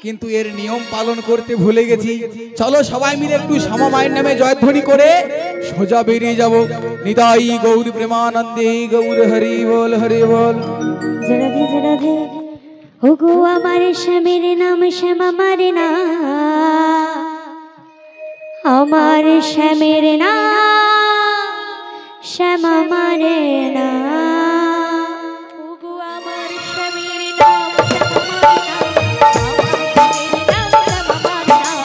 কিন্তু এর নিয়ম পালন করতে ভুলে গেছি। চলো সবাই মিলে একটু সমমায়ের নামে জয়ধ্বনি করে সোজা বেরিয়ে যাব। নিতাই গৌর প্রেমানন্দে গৌর হরি বল হরি বল। জরাধে জরাধে ওগো আমার শ্যামের নাম শ্যাম আমার নাম, আমার শ্যামের নাম শ্যাম আমার নাম, ওগো আমার স্বামীর নাম আমার স্বামীর নাম শ্যাম আমার নাম,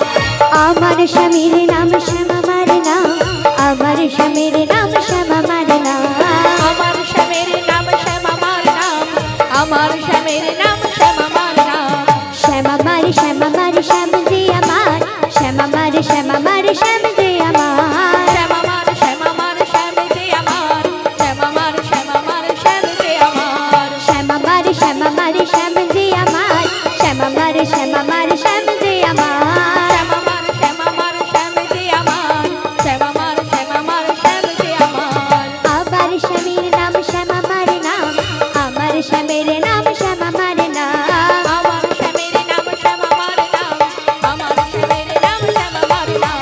আমার স্বামীর নাম শ্যাম আমার নাম, আমার স্বামীর নাম শ্যাম আমার নাম, আমার স্বামীর নাম শ্যাম আমার নাম। শ্যাম আমার শ্যাম আমার শ্যাম যে আমার, শ্যাম আমার শ্যাম আমার শ্যাম যে আমার, শ্যাম আমার শ্যাম আমার শ্যাম যে আমার, শ্যাম আমার শ্যাম আমার শ্যাম যে আমার। শ্যাম আমার শ্যাম আমার শ্যাম যে আমার, শ্যাম আমার শ্যাম আমার শ্যাম যে আমার, শ্যাম আমার শ্যাম আমার শ্যাম যে আমার, শ্যাম আমার শ্যাম আমার শ্যাম যে আমার। আবার স্বামীর নাম শ্যাম আমার নাম, আমার স্বামীর নাম শ্যাম আমার নাম, আমার স্বামীর নাম শ্যাম আমার নাম, আমার স্বামীর নাম শ্যাম আমার নাম।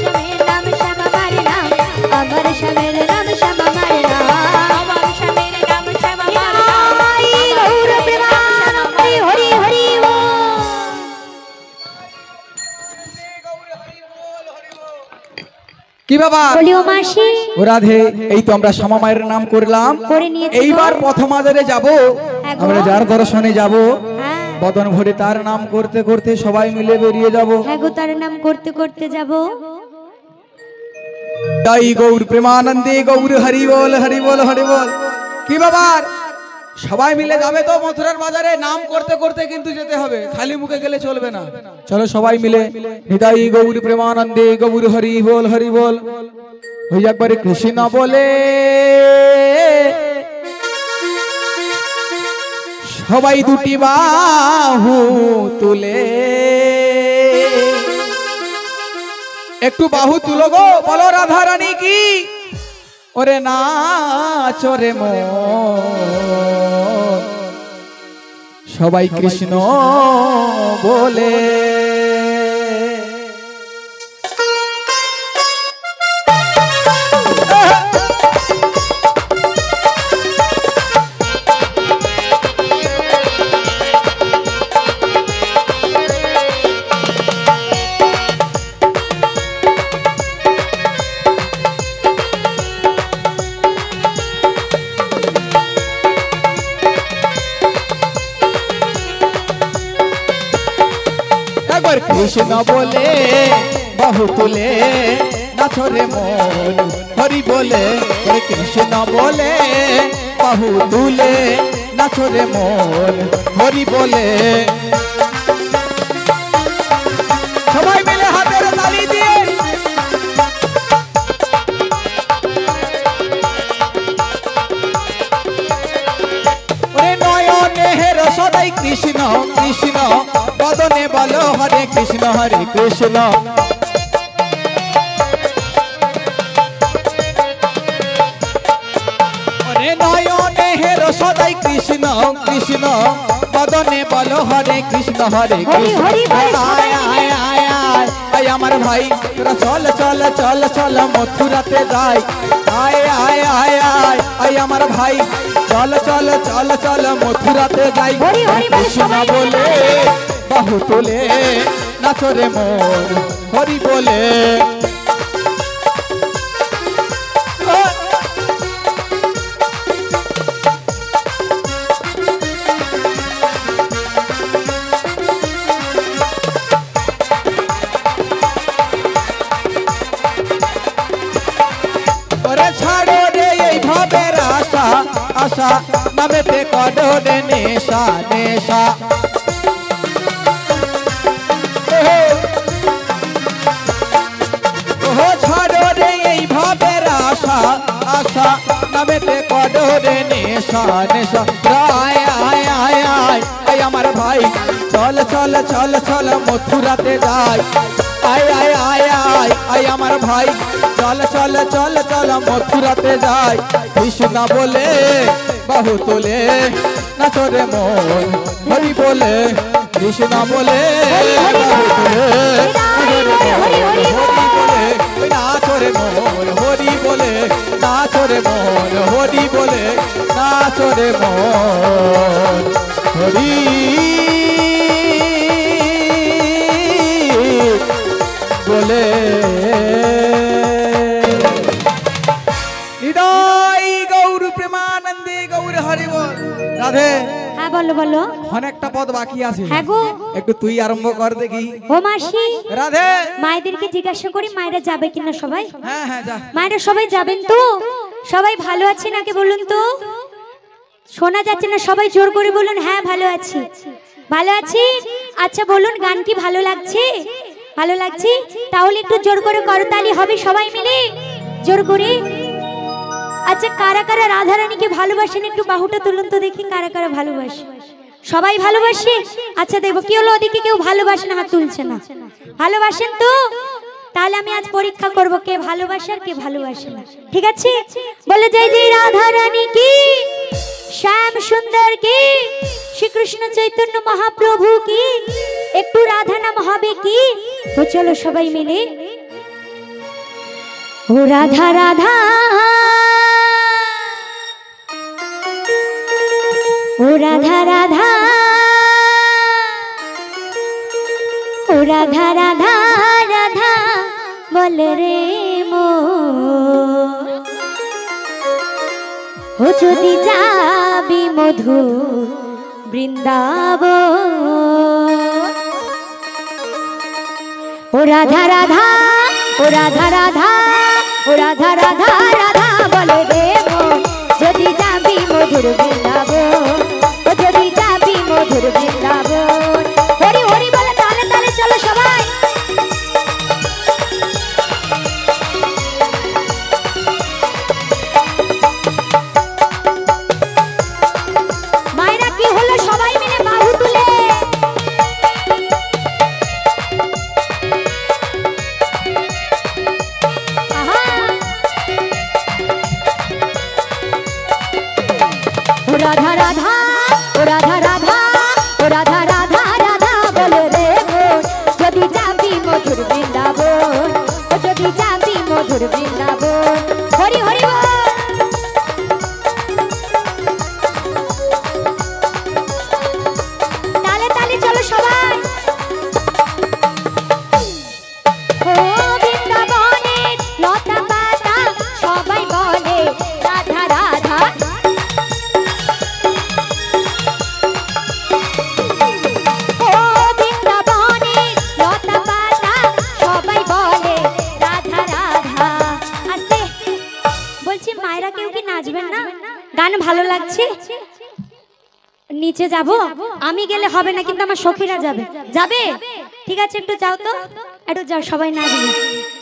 স্বামীর নাম শ্যাম আমার নাম, আমার স্বামীর নাম শ্যাম আমার নাম। আমার স্বামীর নাম শ্যাম আমার নাম। আই গৌর প্রেমানন্দে হরি হরি বল। কি বাবা বলিও মাসি, ও রাধে, এই তো আমরা সমমায়ের নাম করলাম, করে নিয়েছি। এইবার প্রথমাদারে যাব, হ্যাঁ গো। আমরা যার দর্শনে যাব, হ্যাঁ বদন ভরে তার নাম করতে করতে সবাই মিলে বেরিয়ে যাব। হ্যাঁ গো, তার নাম করতে করতে যাব। তাই গৌর প্রেমানন্দে গৌর হরি বল হরি বল হরি বল। কি বাবার সবাই মিলে যাবে তো মথুরার বাজারে, নাম করতে করতে কিন্তু যেতে হবে, খালি মুখে গেলে চলবে না। চলো সবাই মিলে নিতাই গৌর প্রেমানন্দে গৌর হরি বল হরি বল। ওই একবারে কৃষ্ণ বলে সবাই দুটি বাহু তুলে, একটু বাহু তুলো গো, বলো রাধা রানী কি ওরে নাচ রে মন, সবাই কৃষ্ণ বলে। কৃষ্ণ বলে বাহু তুলে নাচো রে মন, হরি বলে কৃষ্ণ বলে বাহু তুলে নাচো রে মন, হরি বলে। সবাই মিলে হাতের তালি দিয়ে সদাই কৃষ্ণ কৃষ্ণ, বদনে বলো হরে কৃষ্ণ হরে কৃষ্ণ। নয়নে হের সদাই কৃষ্ণ কৃষ্ণ, বদনে বলো হরে কৃষ্ণ হরে কৃষ্ণ। আয় আয় আয় আয় আয় আমার ভাই, তোরা চল চল চল চল মথুরাতে যাই। আয় আয় আয় আয় আয় আমার ভাই, চল চল চল চল মথুরাতে যাই। কৃষ্ণ বলে বাহু তোলে নাচো রে মন, হরি বলে। আশা নামেতে কডরে নেশা নেশা ও ছাড়ো রে এই ভাবের আশা আশা নামেতে কডরে নেশা নেশা আয় আয় আয় আয় আয় আমার ভাই চল চল চল চল মথুরাতে যাই আয় আয় আয় আয় আয় আমার ভাই চল চল চল চল মথুরাতে যাই কৃষ্ণ বলে বাহু তোলে নাচরে মন হরি বলে কৃষ্ণ বলে বাহু তোলে হরি বলে নাচরে মন হরি বলে নাচরে মন হরি বলে নাচরে মন হরি বলে হৃদয় গৌর প্রেমানন্দে গৌর হরি বল রাধে। হ্যাঁ বলো বলো। অনেকটা পদ বাকি আছে। হ্যাঁ গো। একটু তুই আরম্ভ কর দেখি। ও মাসি রাধে। মায়েদেরকে জিজ্ঞাসা করি মায়েরা যাবে কিনা সবাই? হ্যাঁ হ্যাঁ যা। মায়েরা সবাই যাবেন তো? সবাই ভালো আছে নাকি বলুন তো? শোনা যাচ্ছে না, সবাই জোর করে বলুন হ্যাঁ ভালো আছি। ভালো আছি? আচ্ছা বলুন গান কি ভালো লাগছে? ভালো লাগছে? তাহলে একটু জোর করে করতালি হবে সবাই মিলে জোর করে। আচ্ছা কারা কারা রাধা রানীকে ভালোবাসেন একটু বাহুটা তুলুন তো দেখি কারা কারা ভালোবাসে। সবাই ভালোবাসে? আচ্ছা দেখবো কি হলো ওদিকে কেউ ভালোবাসে না, হাত তুলছে না। ভালোবাসেন তো? তাহলে আমি আজ পরীক্ষা করব কে ভালোবাসে আর কে ভালোবাসে না। ঠিক আছে? বলে জয় জয় রাধা রানী কি, শ্যাম সুন্দর কি, শ্রীকৃষ্ণ চৈতন্য মহাপ্রভু কি, একটু রাধা নাম হবে কি? তো চলো সবাই মিলে ও রাধা রাধা ও রাধা রাধা ও রাধা রাধা রাধা বলে রে মো ও যদি যাবি মধু বৃন্দাবন ও রাধা রাধা ও রাধা রাধা ও রাধা রাধা রাধা বলে রে মো যদি যাবি মধুর বৃন্দাবন ও যদি যাবি মধুর বৃন্দাবন। হরি হরি বলে তালে তালে চলো সবাই। মায়েরা কি হলো সবাই মিলে বাহু তুলে। রাধা রাধা ও রাধা রাধা ও রাধা রাধা রাধা বলে রে মন যদি যাবি মধুর বৃন্দাবন ও যদি যাবি মধুর বৃন্দাবন। হরি হরি বল। তালে তালে চলো সবাই। ও বৃন্দাবনের লতা পাতা সবাই বলে রাধা রাধা। গান ভালো লাগছে? নিচে যাব? আমি গেলে হবে না কিন্তু আমার সখীরা যাবে। যাবে? ঠিক আছে একটু যাও তো, একটু যাও সবাই নাচবে।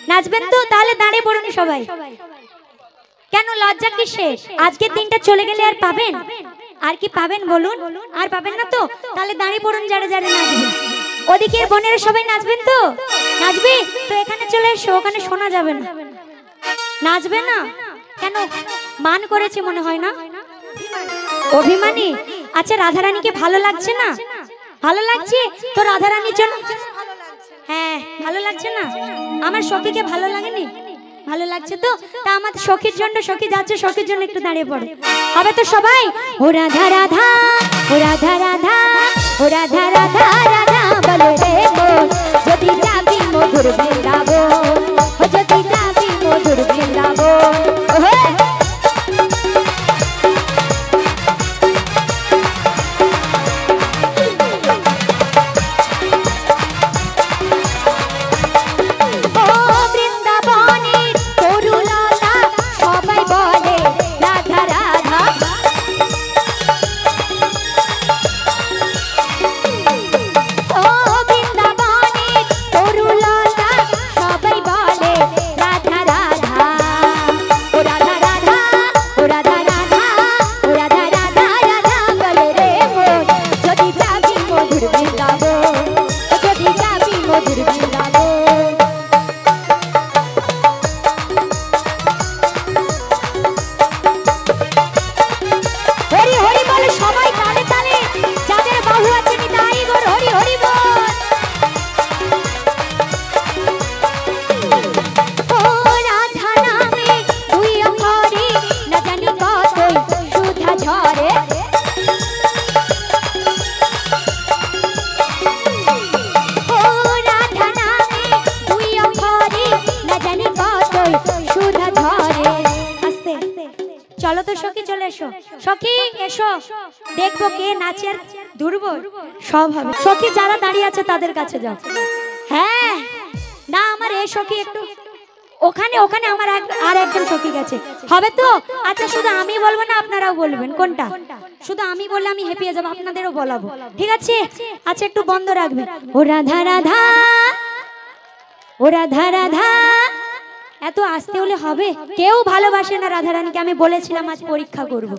নাচবেন তো? তাহলে দাঁড়িয়ে পড়ুন সবাই। কেন লজ্জা কিসে? আজকের দিনটা চলে গেলে আর পাবেন? আর কি পাবেন বলুন? আর পাবেন না তো? তাহলে দাঁড়িয়ে পড়ুন যারা যারা নাচবে। ওদিকে বোনেরা সবাই নাচবেন তো? নাচবে তো এখানে চলে এসো, ওখানে শোনা যাবে না। নাচবে না কেন? মান করেছে মনে হয় না? অভিমানী? আচ্ছা রাধারানীকে ভালো লাগছে না? ভালো লাগছে তো রাধারানীর জন্য। হ্যাঁ ভালো লাগছে না? আমার সখীকে ভালো লাগেনি? ভালো লাগছে তো? তা আমার সখীর জন্য, সখী যাচ্ছে সখীর জন্য একটু দাঁড়িয়ে পড়ে হবে তো সবাই। ও রাধা রাধা ও রাধা রাধা ও রাধা রাধা রাধা বলে রে মন যদি যাবি মধুর বৃন্দাবন ও যদি যাবি মধুর বৃন্দাবন। সখী এসো, দেখবো কে নাচে আর দুর্বল সব হবে। সখী যারা দাঁড়িয়ে আছে তাদের কাছে যাও। হ্যাঁ না, আমার এই সখী একটু ওখানে ওখানে আমার আর একজন সখী গেছে, হবে তো? আচ্ছা শুধু আমি বলবো না আপনারাও বলবেন? কোনটা? শুধু আমি বললে আমি হেপিয়ে যাবো, আপনাদেরও বলাবো, ঠিক আছে? আচ্ছা একটু বন্ধ রাখবেন। ও রাধা রাধা, ও রাধা রাধা। এত আসতে হলে হবে? কেউ ভালোবাসে না রাধারানীকে, আমি বলেছিলাম আজ পরীক্ষা করব।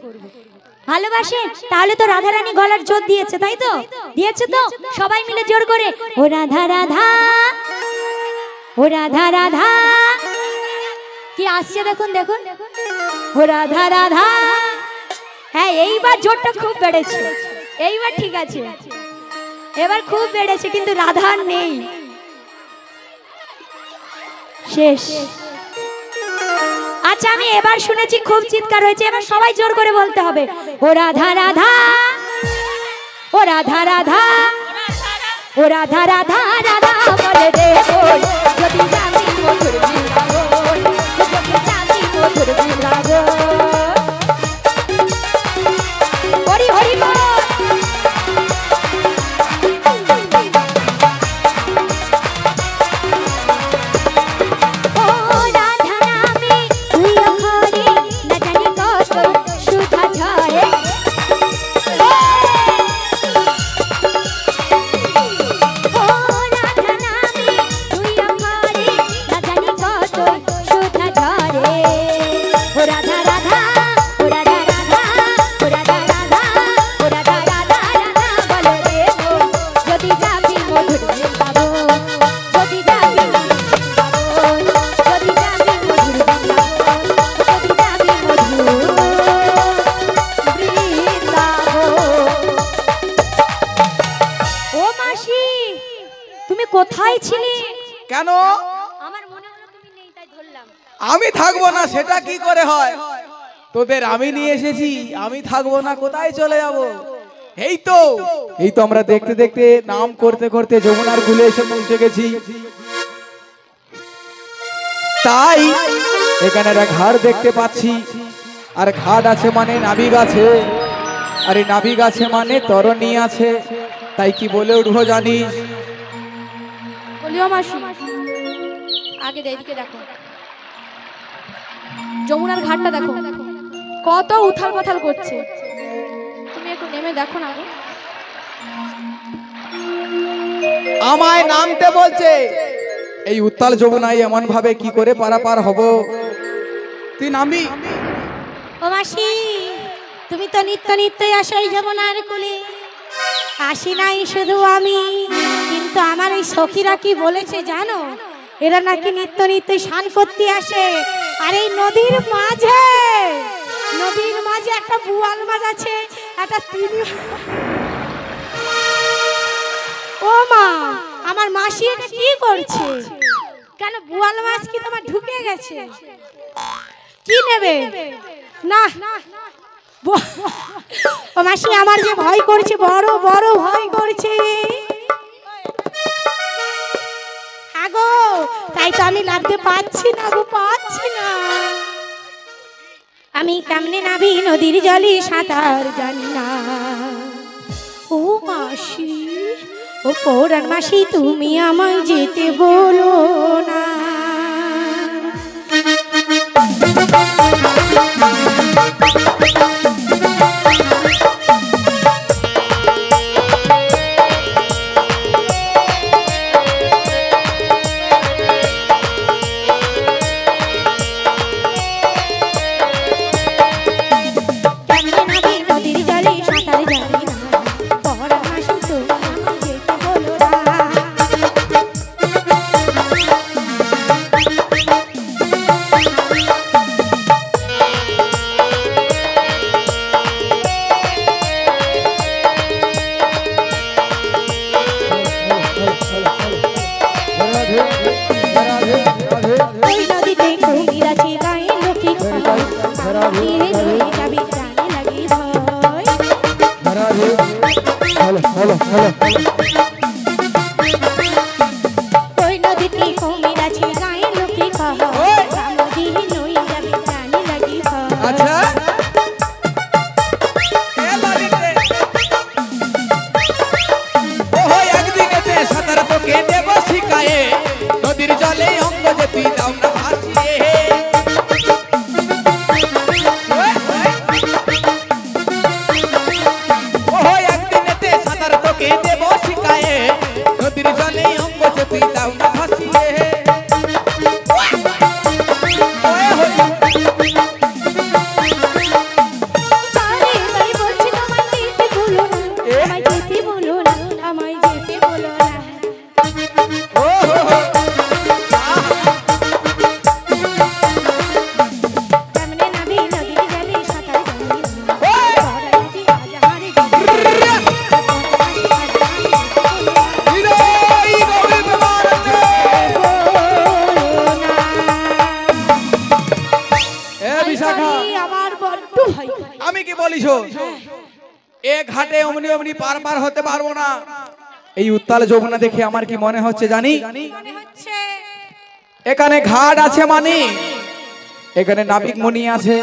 ভালোবাসে? তাহলে তো রাধারানী গলার জোর দিয়েছে, তাই তো? দিয়েছে তো? সবাই মিলে জোর করে ও রাধা রাধা, ও রাধা রাধা। কি আসছে দেখুন দেখুন, ও রাধা রাধা। হ্যাঁ এইবার জোরটা খুব বেড়েছে, এইবার ঠিক আছে, এবার খুব বেড়েছে, কিন্তু রাধা নেই, শেষ। আচ্ছা আমি এবার শুনেছি খুব চিৎকার হয়েছে, এবার সবাই জোর করে বলতে হবে ও রাধা রাধা, ও রাধা রাধা, ও রাধা রাধা রাধা বলে রে বল, যদি জানি মধুর বৃন্দাবন, যদি জানি মধুর বৃন্দাবন। হরি হরি বল। কোথায় ছিলে? কেন? আমার মনে হলো তুমি নেই, তাই ধরলাম। আমি থাকবো না সেটা কি করে হয়? তোদের আমি নিয়ে এসেছি, আমি থাকবো না কোথায় চলে যাব? এই তো আমরা দেখতে দেখতে নাম করতে করতে যমুনার কূলে এসে পৌঁছে গেছি। তাই এখানে একটা ঘাট দেখতে পাচ্ছি, আর ঘাট আছে মানে নাভি গাছে, আর এই নাভি গাছে মানে তরণী আছে। তাই কি বলে উঠবো জানিস? বলিও মাসি, আগে এইদিকে দেখো, যমুনার ঘাটটা দেখো কত উথাল পাথাল করছে, তুমি একটু নেমে দেখো না। আমায় নামতে বলছে, এই উত্তাল যমুনায় এমন ভাবে কি করে পারাপার হব? তুই নামবি? ও মাসি, তুমি তো নিত্য নিত্যই আসো এই যমুনার কূলে। আসি নাই শুধু আমি, কিন্তু আমার এই সখীরা কি বলেছে জানো? এরা নাকি নিত্য নিত্যই স্নান করতে আসে। আর এই নদীর মাঝে একটা বুয়াল মাছ আছে, একটা তিমি। ও মা, আমার মাসি এটা কি করছে? কেন বুয়াল মাছ কি তোমার ঢুকে গেছে? কি নেবে? না ও মাসি, আমার যে ভয় করছে, বড় বড় ভয় করছে। আগো, তাই তো আমি লাগতে পাচ্ছি না গো, পাচ্ছি না। আমি কেমনে নাবি নদীর জলে, সাঁতার জানি না। ও মাসি, ও পৌরাণ মাসি, তুমি আমায় যেতে বলো না। যদি দাও না ভাসিয়ে ওয়ে হই বারে বারে বলছি তোমায় যেতে বলো না, আমায় যেতে বলো না, আমায় যেতে বলো না। ও হো হো কেমনে নাবি নদীর জলে সাঁতার কাটি, বড় নদী আজ হারে গেছে। বিদায় গৌরী প্রেমানন্দে এ বিশাখা আমার বড্ড ভয় করে। আমি কি বলিস এ ঘাটে অমনি অমনি পার পার হতে পারবো না। এই উত্তাল যমুনা দেখে আমার কি মনে হচ্ছে জানি মনে হচ্ছে এখানে ঘাট আছে মানে এখানে নাবিক মণি আছে,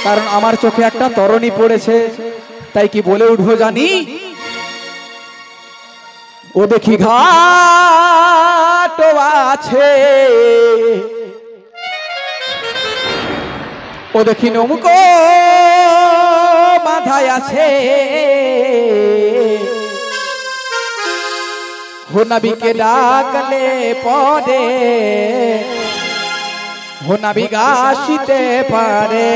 কারণ আমার চোখে একটা তরণী পড়েছে, তাই কি বলে উঠবো জানি ও দেখি ঘাট আছে, ও দেখি নৌকো মাথায় আছে, हो नबीके डाकले पड़े हो नबी गाशिते पारे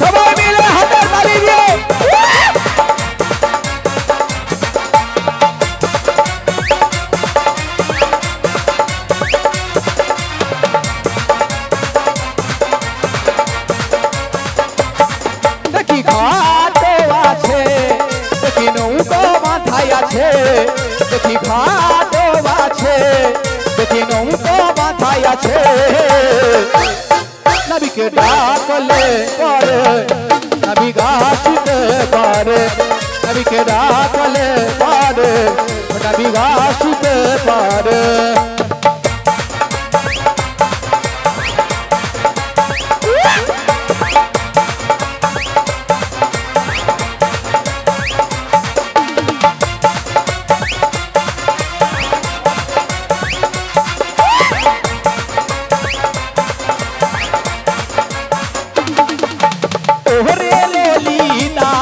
সবাই মিলে হাতের তালি দিয়ে দেখি ঘাটে আছে, দেখি নৌকো মাথায় আছে, দেখি ঘাটে আছে, দেখি নৌকো মাথায় আছে, নবীকে ডাকলে পারে নবী গাছিতে পারে, নবীকে ডাকলে পারে নবী গাছিতে পারে। ওহরে ললিতা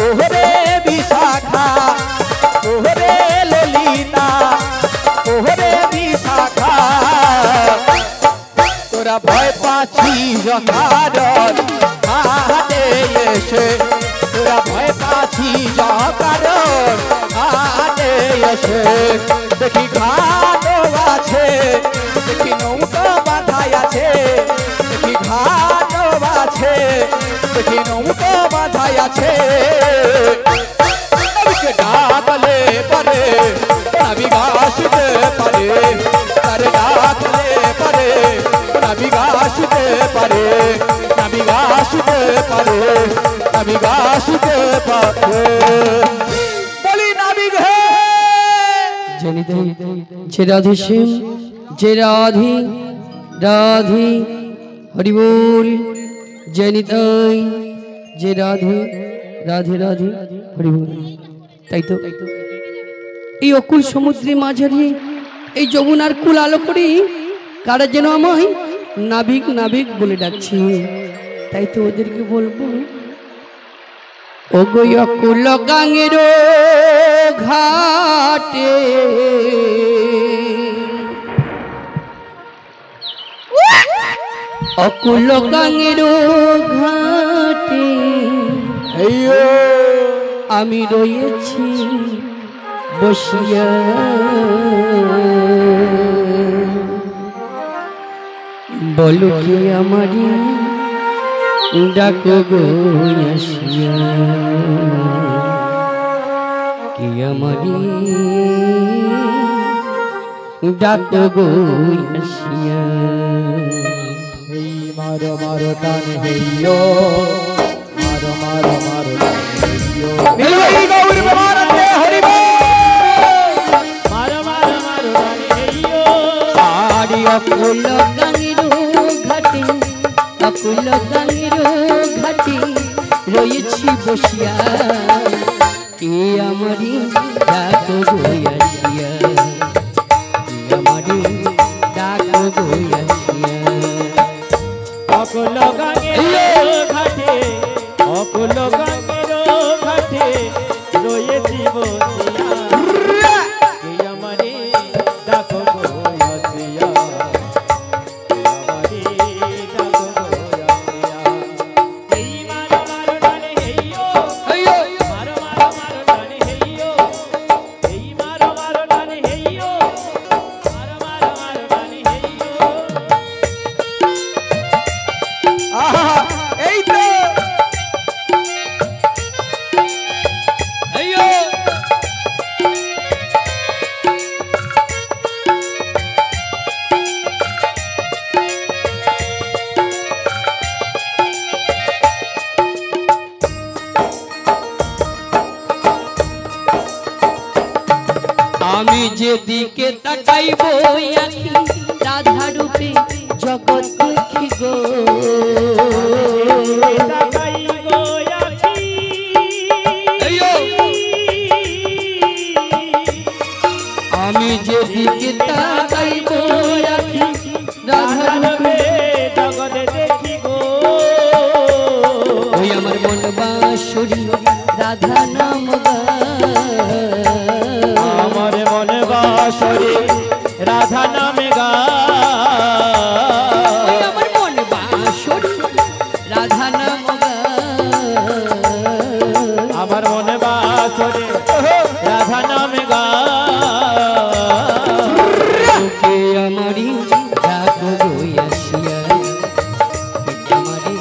ওহরে বিশাখা ওহরে ললিতা ওহরে বিশাখা তোরা ভয় পাচ্ছি জকারণ হাতে এসে, তোরা ভয় পাচ্ছি জকারণ হাতে এসে, দেখি ঘাট আছে, দেখি নৌকা বাঁধাই আছে, দেখি ঘাট আছে, দেখি নৌকা বাঁধাই আছে, নবীকে ডাকলে পারে নবী গাছিতে পারে, তারে ডাকলে পারে নবী গাছিতে পারে, নবী গাছিতে পারে, নবী গাছিতে পারে, বলি নবী হে যে রাধে শ্যাম যে রাধে রাধে হরি বল, যে নিতাই যে রাধে রাধে রাধে হরি বল। তাই তো এই অকুল সমুদ্রের মাঝারে এই যমুনার কুল আলো করে কারা যেন আমায় নাবিক নাবিক বলে ডাকছে, তাই তো ওদেরকে বলবো ও গো অকুল গাঙের ঘাটে অকুল গাঙের ঘাটে আমি রয়েছি বসিয়া, বলো কি আমারি ডাকো গো আসিয়া, কি আমারি ডাকো গো আসিয়া। এই মারো মারো টান হেইয়ো মারো মারো মারো টান হেইয়ো নীলমণি গৌরী প্রেমানন্দে হরি বল। মারো মারো মারো রানী হেইয়ো আরি অকুল গাঙের ঘাটে অকুল গাঙের ঘাটে রয়েছি বসিয়া, কে আমারি ডাকো গো আসিয়া, কে আমারি ডাকো গো আসিয়া। অকুল গাঙের ঘাটে যেদিকে তাকাইব আখি রাধা রূপে জগৎ দেখি গো আমি যেদিকে তাকাইব আখি রাধা রূপে জগৎ দেখি গো ওই আমার মন বাঁশরি রাধা নাম গায় আমার মন বাঁশরি রাধা নামে গায় আমার মন বাঁশরি রাধা নাম গায় আমার মন বাঁশরি রাধা নামে গায় কে আমারি ডাকো গইয়াছিয়া আমারি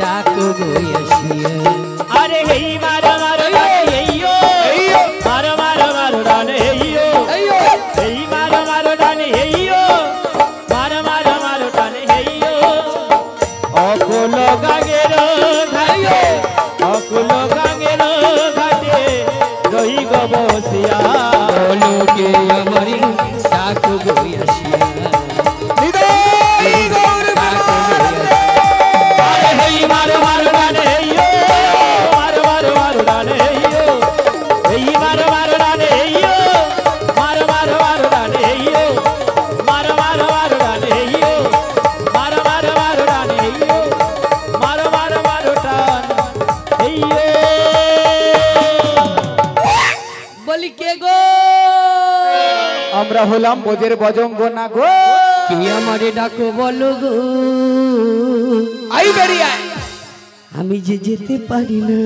ডাকো গইয়াছিয়া আরে হেই মার মার হেইয়ো মার মার মার ডানে হেইয়ো হেই মার মার ডানে হেইয়ো মার মার মার ডানে হেইয়ো অকুল গাঙ্গের ঘাটে অকুল গাঙ্গের ঘাটে রই গো বসিয়া বলো কে আমারি ডাকো গইয়াছিয়া আরে হেই মার মার ডানে হেইয়ো মার মার মার ডানে হেইয়ো হেই মার মার ডানে হেইয়ো মার মার মার ডানে হেইয়ো মার মার মার ডানে হেইয়ো মার মার মার ডানে হেইয়ো মার মার মার ডানে হেইয়ো বলি কে গো আমরা হলাম বোঝের বজঙ্গ না গো কে আমারে ডাকো বলো গো আই বেরিয়ে আয়। আমি যে যেতে পারি না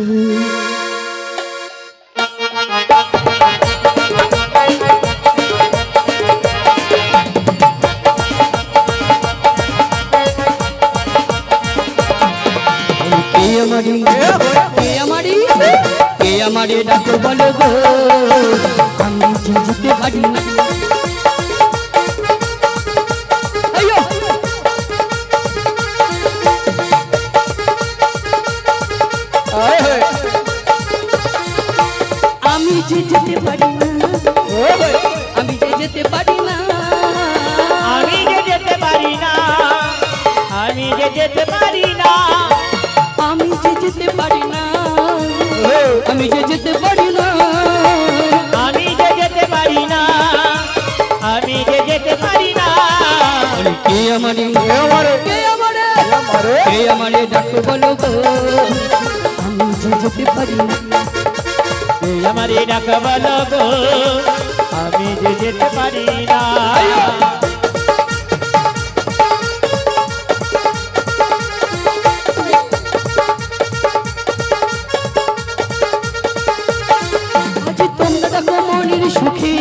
কে আমারে ডাকো বলো গো আমি যে যেতে পারি না আইয়ো আয় হে আমি যে যেতে পারি না ও হে আমি যে যেতে পারি না আমি যে যেতে পারি না আমি যে যেতে পারি না আমি যে যেতে পারি না আমি যে যেতে পারি না আমি যে যেতে পারি না আমি যে যেতে পারি না কে আমারে আমারে কে আমারে আমারে কে আমারে ডাকো বলো গো আমি যে যেতে পারি না এই আমারে ডাক বলো গো আমি যে যেতে পারি না আজ তোমরা ডাকো মনের সুখী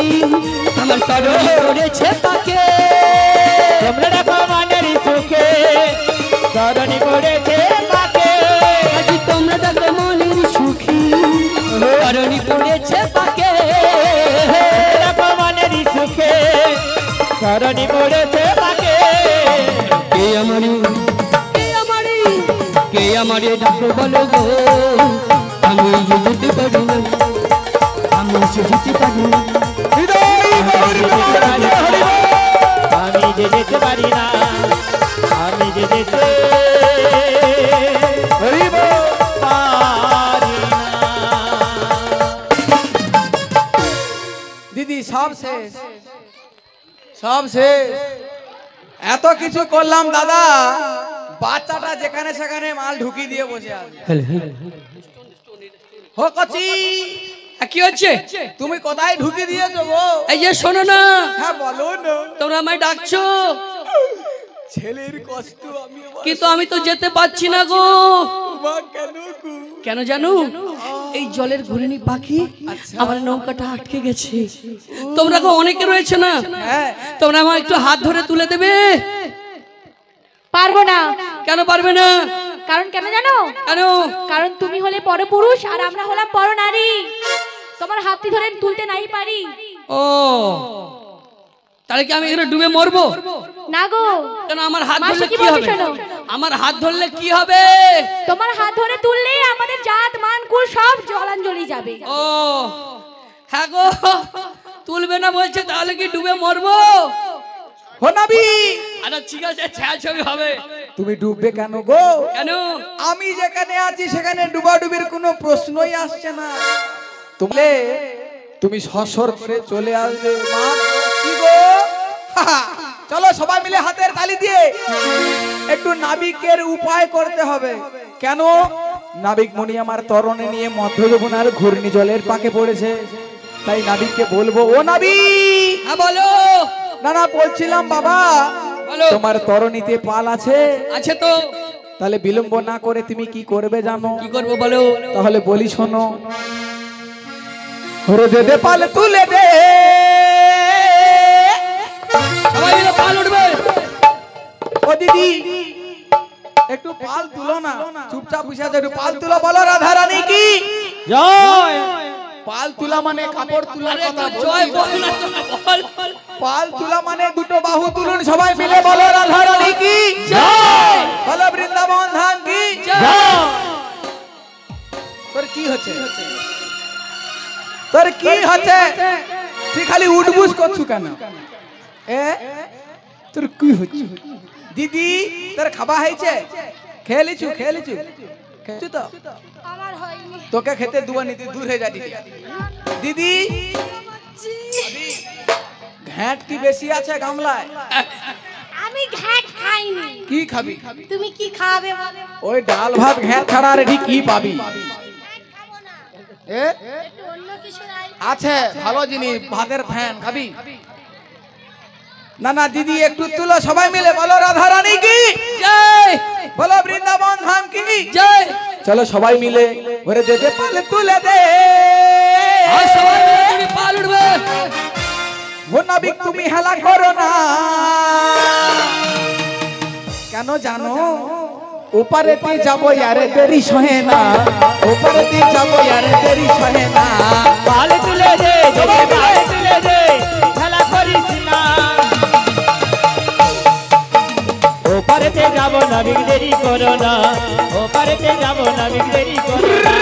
আমার কারণে করেছে তাকে তোমরা ডাকো মনের সুখে করণী করেছে তাকে আজ তোমরা ডাকো মনের সুখী কারণে করেছে তাকে ডাকো মনের সুখে করণী করেছে তাকে কে আমারে কে আমারে ডাকো বলো গো আমি যে যেতে পারি না আমি যে যেতে পারি না আমি যে যেতে পারি না আমি যে যেতে পারি না দিদি সব শেষ সব শেষ এত কিছু করলাম দাদা বাচ্চাটা যেখানে সেখানে মাল ঢুকিয়ে দিয়ে বসে আছে হো কচি কি হচ্ছে তুমি কোথায় ঢুকিয়ে দিয়েছো গো এই যে শোনো না হ্যাঁ বলো না তোমরা আমায় ডাকছো ছেলের কষ্ট আমি কিন্তু আমি তো যেতে পারছি না গো কেন গো কেন জানো এই জলের ঘূর্ণি পাখি আমার নৌকাটা আটকে গেছে তোমরা গো অনেকে রয়েছে না হ্যাঁ তোমরা আমার একটু হাত ধরে তুলে দেবে পারবো না। কেন পারবে না কারণ কেন জানো? কেন কারণ তুমি হলে পরপুরুষ আর আমরা হলাম পরনারী। তোমার হাতটি ধরে তুলতে নাই পারি। ও তাহলে কি আমি এখানে ডুবে মরবো? না গো, কেন আমার হাত মাসি ধরলে কি কি বলবে হবে? শোনো। আমার হাত ধরলে কি হবে? তোমার হাত ধরে তুললে আমাদের জাত মান কুল সব জলাঞ্জলি যাবে। ও হ্যাঁ গো, তুলবে না বলছে, তাহলে কি ডুবে মরবো? ও নাবি, আরে ঠিক আছে, ছায়া ছবি হবে। তুমি ডুববে কেন গো? কেন? আমি যেখানে আছি সেখানে ডুবাডুবির কোনো প্রশ্নই আসছে না। তুমি সসর করে চলে আসবে মা। কি গো? চলো সবাই মিলে হাতের তালি দিয়ে একটু নাবিকের উপায় করতে হবে। কেন? নাবিক মনি আমার তরণে নিয়ে মধ্য যমুনার ঘূর্ণিঝড়ের পাকে পড়েছে, তাই নাবিককে বলবো, ও নাবিক। হ্যাঁ বলো। না না, বলছিলাম বাবা, বলো। তোমার তরণীতে পাল আছে? আছে তো। তাহলে বিলম্ব না করে তুমি কি করবে জানো? কি করবো বলো? তাহলে বলি শোনো। ওরে দে দে পাল তুলে দে, সবাই মিলে পাল উঠবে। ও দিদি একটু পাল তুলো না, চুপচাপ বসে আছে, একটু পাল তুলো। বলো রাধা রানী কি জয়। পাল তুলা মানে কাপড় তোলার আরে কথা তো বলছি জয় না। বল না, তো বল। পাল তুলা মানে দুটো বাহু তুলুন সবাই মিলে। বলো রাধা রানী কি জয়। বলো বৃন্দাবন ধাম কি জয়। তোর কি হচ্ছে? তোর কি হচ্ছে? তুই খালি উঠবুস করছু কেন? তোর কি হচ্ছে? দিদি তোর খাবা হয়েছে? খেয়ে লিচু খেয়েছু তো? তোকে খেতে দুয়া নিতে দূর হয়ে যা দিদি। দিদি ঘ্যাট কি বেশি আছে গামলায়? আমি ঘ্যাট খাইনি। কি খাবি? তুমি কি খাবে বলো? ওই ডাল ভাত ঘ্যাট ছাড়া আর এটি কি পাবি? অন্য কিছু নাই? আছে ভালো জিনিস, ভাতের ফ্যান খাবি? না না দিদি একটু তুলো সবাই মিলে। বলো রাধা রানী কি জয়। বলো বৃন্দাবন ধাম কি জয়। চলো সবাই মিলে ওরে দে দে পাল তুলে দে। আর সবাই মিলে তুমি পাল উঠবে। ও নাবিক তুমি হেলা করো না, কেন জানো? ওপারেতে যাবো ইয়ারে দেরি সহে না, ওপারেতে যাবো ইয়ারে দেরি সহে না। পাল তুলে দে, দেখে পাল তুলে দে, খেলা করিস না। ওপারেতে যাবো নাবিক দেরি করো না, ওপারেতে যাবো নাবিক দেরি করো না।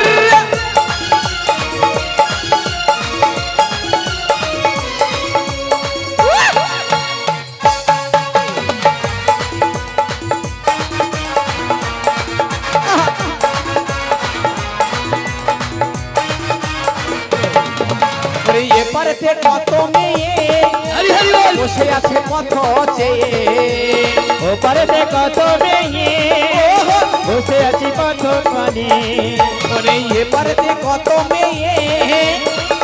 এপারেতে কত মেয়ে হরি হরি বল। বসে আছে পথ চেয়ে, ওপারেতে কত মেয়ে বসে আছি পথ পানে। ওরে এপারেতে কত মেয়ে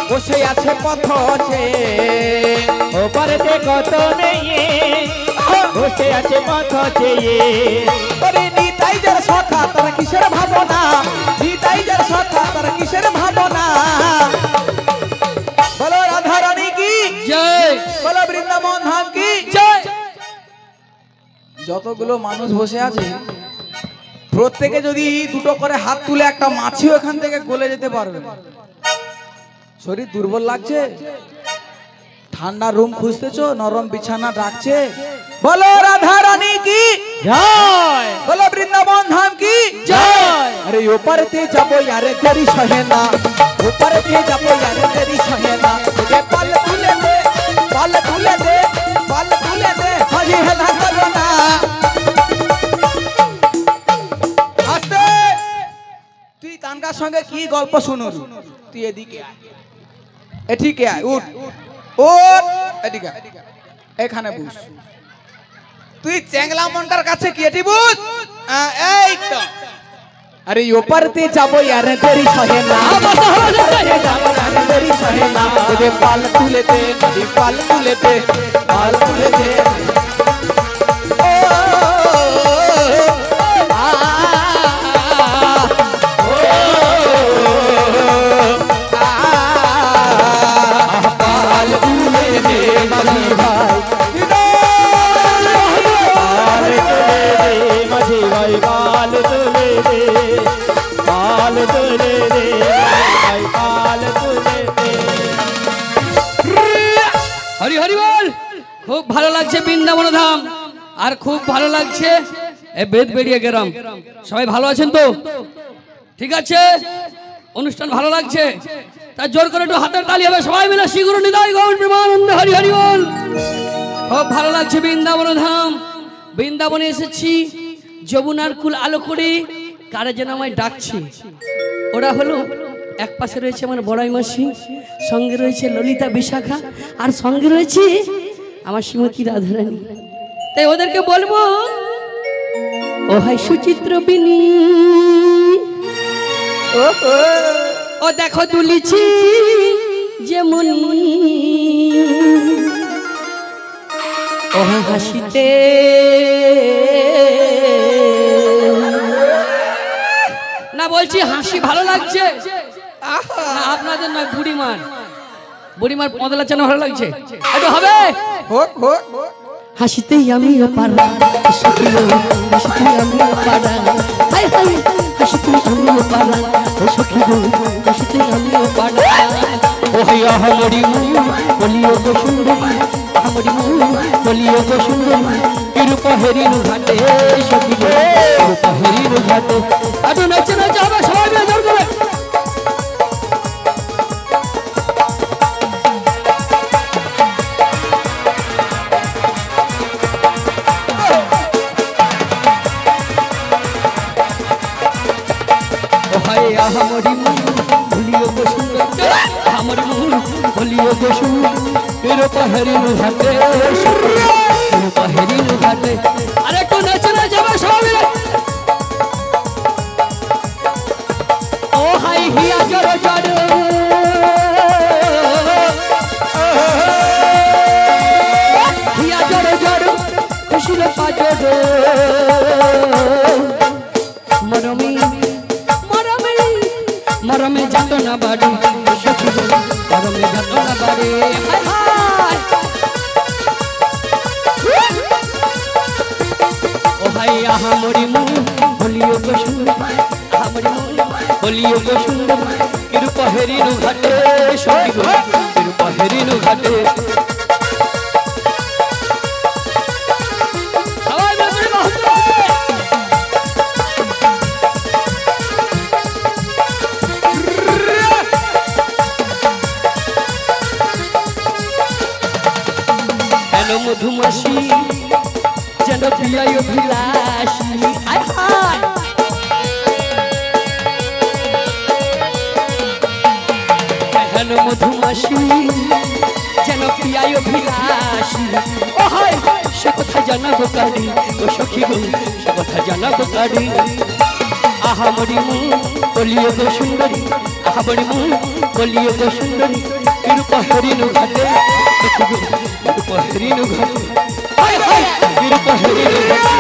বসে আছে পথ চেয়ে, ওপারেতে কত মেয়ে বসে আছে পথ চেয়ে। ওরে নিতাই যার সখা তারা কিসের ভাবনা, নিতাই যার সখা তারা কিসের ভাবনা। বলো রাধা রানী কি জয়। বলো বৃন্দাবন ধাম কি জয়। যতগুলো মানুষ বসে আছে প্রত্যেকে যদি দুটো করে হাত তুলে একটা মাছিও এখান থেকে গলে যেতে পারবে। শরীর দুর্বল লাগছে? ঠান্ডা রুম খুঁজতেছো? নরম বিছানা ডাকছে? বলো রাধা রানী কি জয়। বলো বৃন্দাবন ধাম কি জয়। আরে ওপারেতে যাবো ইয়ারে দেরি সহে না, ওপারেতে যাবো ইয়ারে দেরি সহে না। দে পাল তুলে দে, পাল তুলে দে, পাল তুলে দে, হাজি হেলা করো না। আস্তে, তুই তানকার সঙ্গে কি গল্প শুনুস? তুই এদিকে আয়, এদিকে আয়, উঠ উঠ, এদিকে আয়, এখানে বস। তুই চ্যাংলা মনটার কাছে কি এটি বস? এই তো। আরে ওপারতে যাবো ইয়ারে দেরি সহে না, ওপারতে যাবো ইয়ারে দেরি সহে না। দে পাল তুলে দে, নদী পাল তুলে দে, পাল তুলে দে। ও আ ও পাল তুলে দে মাঝি ভাই, মাঝি ভাই পাল তুলে দে, পাল তুলে দে, ভাই পাল তুলে দে। হরি হরি বল। খুব ভালো লাগছে বৃন্দাবন ধাম, আর খুব ভালো লাগছে এ বেদবেড়িয়া গ্রাম। সবাই ভালো আছেন তো? ঠিক আছে, অনুষ্ঠান ভালো লাগছে? তাই জোর করে একটু হাতের তালি হবে সবাই মিলে শিগুর নিদায় গৌর প্রেমানন্দ হরি হরি বল। খুব ভালো লাগছে বৃন্দাবন ধাম। বৃন্দাবনে এসেছি যমুনার কুল আলো করে কারা যেন আমায় ডাকছে। ওরা হলো এক পাশে রয়েছে আমার বড়াই মাসি, সঙ্গে রয়েছে ললিতা বিশাখা, আর সঙ্গে রয়েছে আমার শ্রীমতী রাধারানী। তাই ওদেরকে বলবো, ও হাই সুচিত্র বিনী, ও দেখো দুলিছি যেমনি, ও হাসিতে না বলছি হাসি ভালো লাগছে না আপনাদের নয়, বুড়িমার পদলা চানো ভালো লাগছে একটু হবে। হোক হোক হাসিতেই আমিও পারা, হাসিতেই আমিও পারা, হাই হাই হাসিতেই আমিও পারা, ও সখী গো হাসিতেই আমিও পারা। ও হাই আহামরি বলিও গো সুন্দরী, আহামরি বলিও গো সুন্দরী, রূপ হেরির ঘাটে সখী গো রূপ হেরির ঘাটে। একটু নাচে নাচে হবে সবাই মিলে জোর করে। আহামরি বলিও গো সুন্দর, আহামরি বলিও গো সুন্দর, রূপ হেরির ঘাটে রূপ হেরির ঘাটে। আরে একটু নাচে নাচে হবে সবাই মিলে। ও হাই হিয়া জড় জড়, হিয়া জড় জড় খুশির পাজড়, মরমি মরমি মরমে যাত না বাড়ি, মরমে যাত না বাড়ি। ও হাই আহামরি বলিও গো সুন্দর, আহামরি বলিও গো সুন্দর, রূপ হেরির ঘাটে সখী গো রূপ হেরির ঘাটে। মধুমাসি যেন প্রিয় অভিলাষী, আয় হায় হেন মধুমাসি যেন প্রিয় অভিলাষী। ও হায় সে কথা জানাবো কারি, ও সখী গো সে কথা জানাবো কারি। আহামরি বলিও গো সুন্দরী, আহামরি বলিও গো সুন্দরী, রূপ হেরির ঘাটে রূপ হেরির ঘাটে, হায় হায় রূপ হেরির ঘাটে।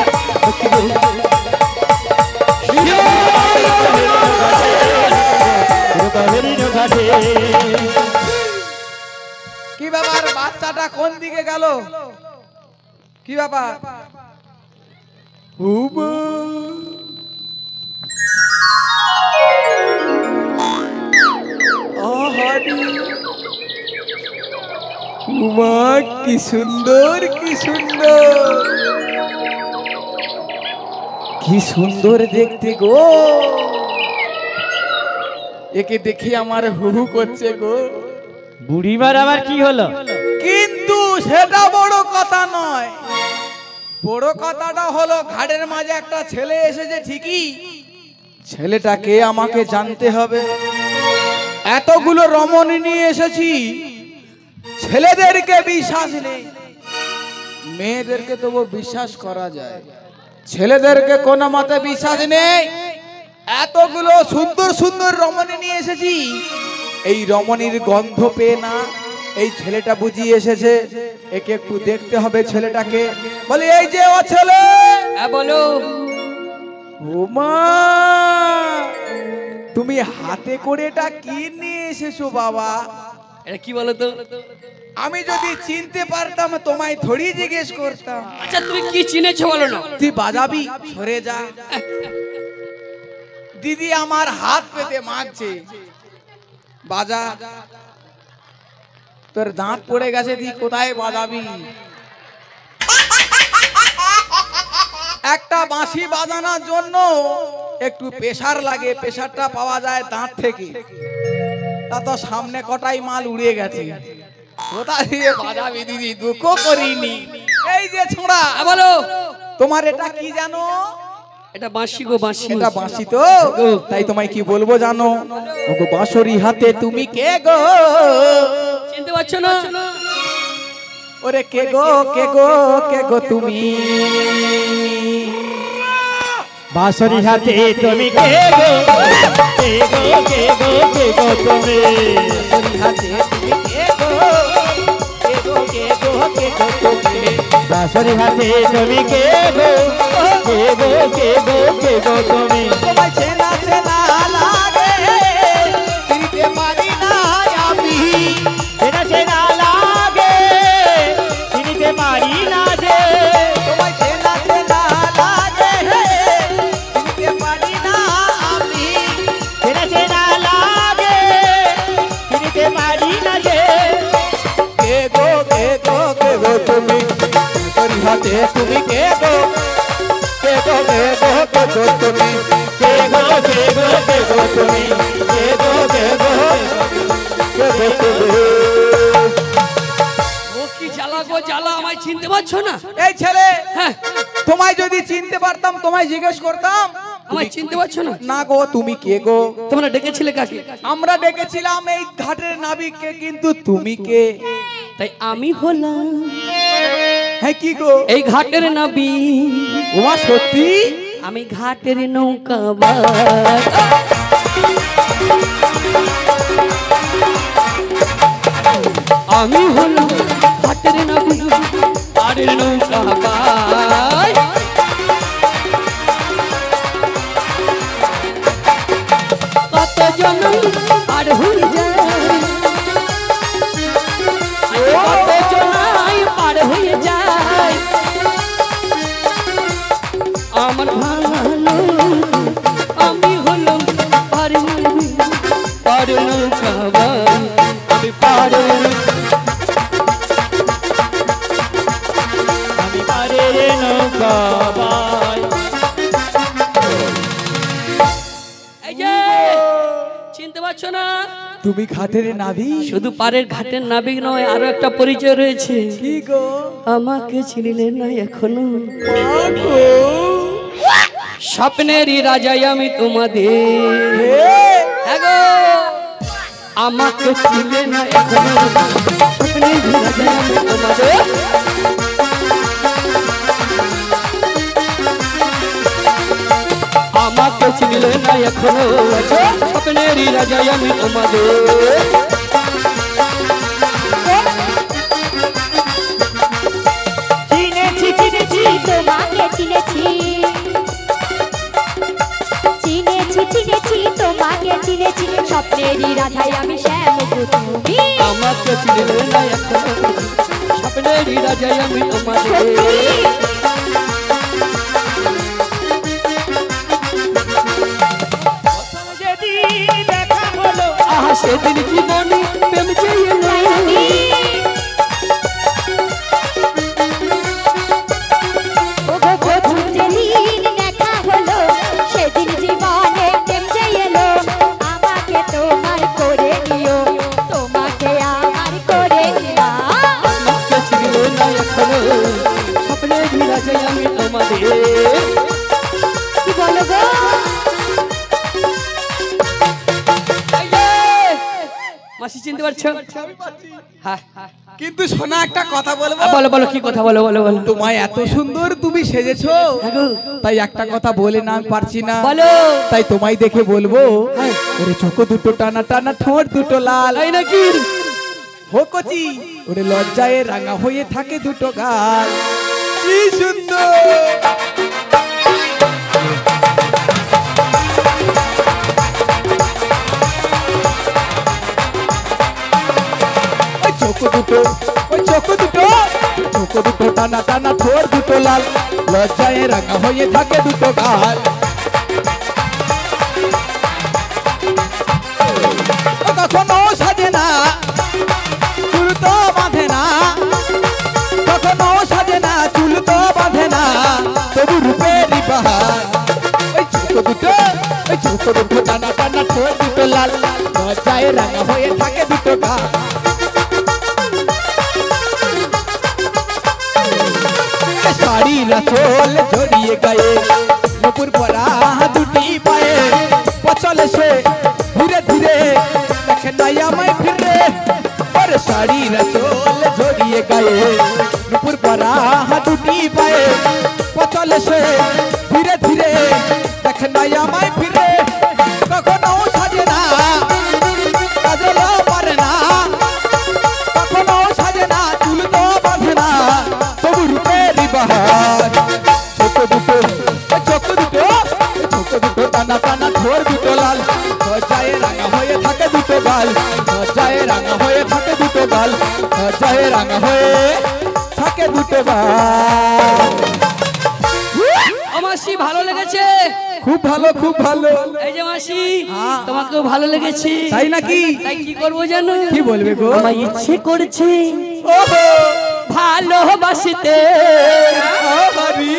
কি ব্যাপার, বাচ্চাটা কোন দিকে গেল? কি ব্যাপার? উমা কি সুন্দর, কি সুন্দর, কি সুন্দর দেখতে গো। একে দেখে আমার হু হু করছে গো। বুড়িমার আবার কি হলো? কিন্তু সেটা বড় কথা নয়, বড় কথাটা হলো ঘাটের মাঝে একটা ছেলে এসেছে ঠিকই, ছেলেটাকে আমাকে জানতে হবে। এতগুলো রমণী নিয়ে এসেছি, ছেলেদেরকে বিশ্বাস নেই, মেয়েদেরকে তবু বিশ্বাস করা যায়, ছেলেদেরকে কোনো মতে বিশ্বাস নেই। এতগুলো সুন্দর সুন্দর রমণী নিয়ে এসেছি, এই রমণীর গন্ধ পেয়ে না এই ছেলেটা বুঝিয়ে এসেছে, একে একটু দেখতে হবে ছেলেটাকে। বলে এই যে ও ছেলে, বলো ওমা তুমি হাতে করে এটা কি নিয়ে এসেছো বাবা? এটা কি বলো তো? আমি যদি চিনতে পারতাম তোমায় থোড়ি জিজ্ঞেস করতাম। আচ্ছা তুমি কি চিনেছো বলো না? তুই বাজাবি, সরে যা। দিদি আমার হাত পেতে মারছে, বাজা। তোর দাঁত পড়ে গেছে, তুই কোথায় বাজাবি? একটা বাঁশি বাজানোর জন্য একটু প্রেসার লাগে, প্রেসারটা পাওয়া যায় দাঁত থেকে। তা তো সামনে কটাই মাল উড়ে গেছে। কোথা দিয়ে বাজাবি দিদি, দুঃখ করিনি। এই যে ছোড়া, বলো তোমার এটা কি জানো? এটা বাঁশি গো, বাঁশি। এটা বাঁশি তো, তাই তোমায় কি বলবো জানো? ওগো বাঁশরি হাতে তুমি কে গো? চিনতে পারছো না? ওরে কে গো, কে গো, কে গো তুমি? বাঁশরি হাতে তুমি কে গো, কে গো, কে গো, কে গো তুমি? বাঁশরি হাতে তুমি কে গো, কে গো, কে গো, কে গো তুমি? বাঁশরি হাতে তুমি কে গো, কে গো, কে গো, কে গো তুমি? তোমায় চেনা চেনা লাগে, চিনতে পারি না আমি। চেনা চেনা লাগে, চিনতে পারি না যে। তোমায় চেনা চেনা লাগে, চিনতে পারি না আমি। চেনা চেনা লাগে, চিনতে পারি না যে। কে গো, কে গো, কে গো তুমি? বাঁশরি হাতে তুমি কে গো, কে গো, কে গো, কে গো তুমি? কে গো, কে গো, কে গো তুমি? কে গো, কে গো, কে গো তুমি? ও কি জ্বালা গো জ্বালা, আমায় চিনতে পারছো না? এই ছেলে, হ্যাঁ, তোমায় যদি চিনতে পারতাম তোমায় জিজ্ঞেস করতাম। আমায় চিনতে পারছো না? না গো, তুমি কে গো? তোমরা ডেকেছিলে কাকে? আমরা ডেকেছিলাম এই ঘাটের নাবিককে, কিন্তু তুমি কে? তাই আমি হলাম হ্যাঁ কি গো? এই ঘাটের নাবি। ওমা সত্যি? আমি ঘাটের নৌকাবার। আমি হলাম ঘাটের নাবি, ঘাটের নৌকাবার। কত জনই পার হয়ে যায়, কত জনাই পার হয়ে যায় আমার ভালো। আমি হলাম পারে পারে নৌকাবার, আমি পারে আমি পারে নৌকা বাই। এই যে চিনতে পারছো না? তুমি ঘাটের নাবিক? শুধু পারের ঘাটের নাবিক নয়, আরো একটা পরিচয় রয়েছে। কি গো? আমাকে চিনলে না এখনো? স্বপ্নেরই রাজাই আমি তোমাদের। হ্যাঁ গো, আমাকে চিনলে না এখনো? স্বপ্নেরই রাজাই আমি তোমাদের। আমাকে চিনলে না এখনো? স্বপ্নেরই রাজাই আমি তোমাদের। চিনেছি চিনেছি তোমাকে চিনেছি, চিনেছি চিনেছি তোমাকে চিনেছি, স্বপ্নেরই রাধাই আমি শ্যাম গো তুমি। আমাকে চিনলে না এখনো? স্বপ্নেরই রাজাই আমি তোমাদের। যেদিন দেখা হলো, আহা সেদিন জীবনে প্রেম চেয়ে যেদিন দেখা হলো সেদিন জীবনে প্রেম যে এলো, আমাকে তোমার করে নিও, তোমাকে আমার করে নিও। আমাকে চিনলে না এখনো? স্বপ্নেরই রাজাই আমি তোমাদের। কি বলো গো? মাসি চিনতে পারছো? হ্যাঁ, কিন্তু শোনা একটা কথা বলবো। বলো বলো, কি কথা? বলো বলো বলো। তোমায় এত সুন্দর তুমি সেজেছো, হ্যাঁ গো, তাই একটা কথা বলে না পারছি না। বলো। তাই তোমায় দেখে বলবো, হ্যাঁ। ওরে চোখ দুটো টানা টানা, ঠোঁট দুটো লাল, তাই নাকি? হো কচি, ওরে লজ্জায় রাঙা হয়ে থাকে দুটো গাল। কি সুন্দর! ওই চোখ দুটো, ওই চোখ দুটো, চোখ দুটো টানা টানা, ঠোঁট দুটো লাল, লজ্জায় রাঙা হয়ে থাকে দুটো গাল। কখনো সাজে না, চুল তো বাঁধে না, কখনো সাজে না, চুল তো বাঁধে না, তবু রূপেরই বাহার। ওই চোখ দুটো, ওই চোখ দুটো টানা টানা, ঠোঁট দুটো লাল, লজ্জায় রাঙা হয়ে থাকে দুটো গাল শাড়ির আঁচল জড়িয়ে গায়ে নুপুর পরা দুটি পায়ে পচলে সে ধীরে ধীরে দেখে নাই আমায় ফিরে ওর শাড়ির আঁচল জড়িয়ে গায়ে নুপুর পরা দুটি পায়ে পচলে সে ধীরে ধীরে দেখে নাই আমায় ফিরে কখনো সাজে না কাজল পারে না কখনো সাজে না চুল তো বাঁধে না তবু রূপেরই বাহার ছোট দুটো টানা টানা ঠোর দুটো লাল লজ্জায় রাঙা হয়ে থাকে দুটো গাল লজ্জায় রাঙা হয়ে থাকে দুটো গাল লজ্জায় রাঙা হয়ে থাকে দুটো গাল মাসি ভালো লেগেছে খুব ভালো খুব ভালো এই যে মাসি তোমাকেও ভালো লেগেছে তাই নাকি তাই কি করবো জানো কি বলবে গো আমার ইচ্ছে করছে ওহো ভালোবাসতে হরি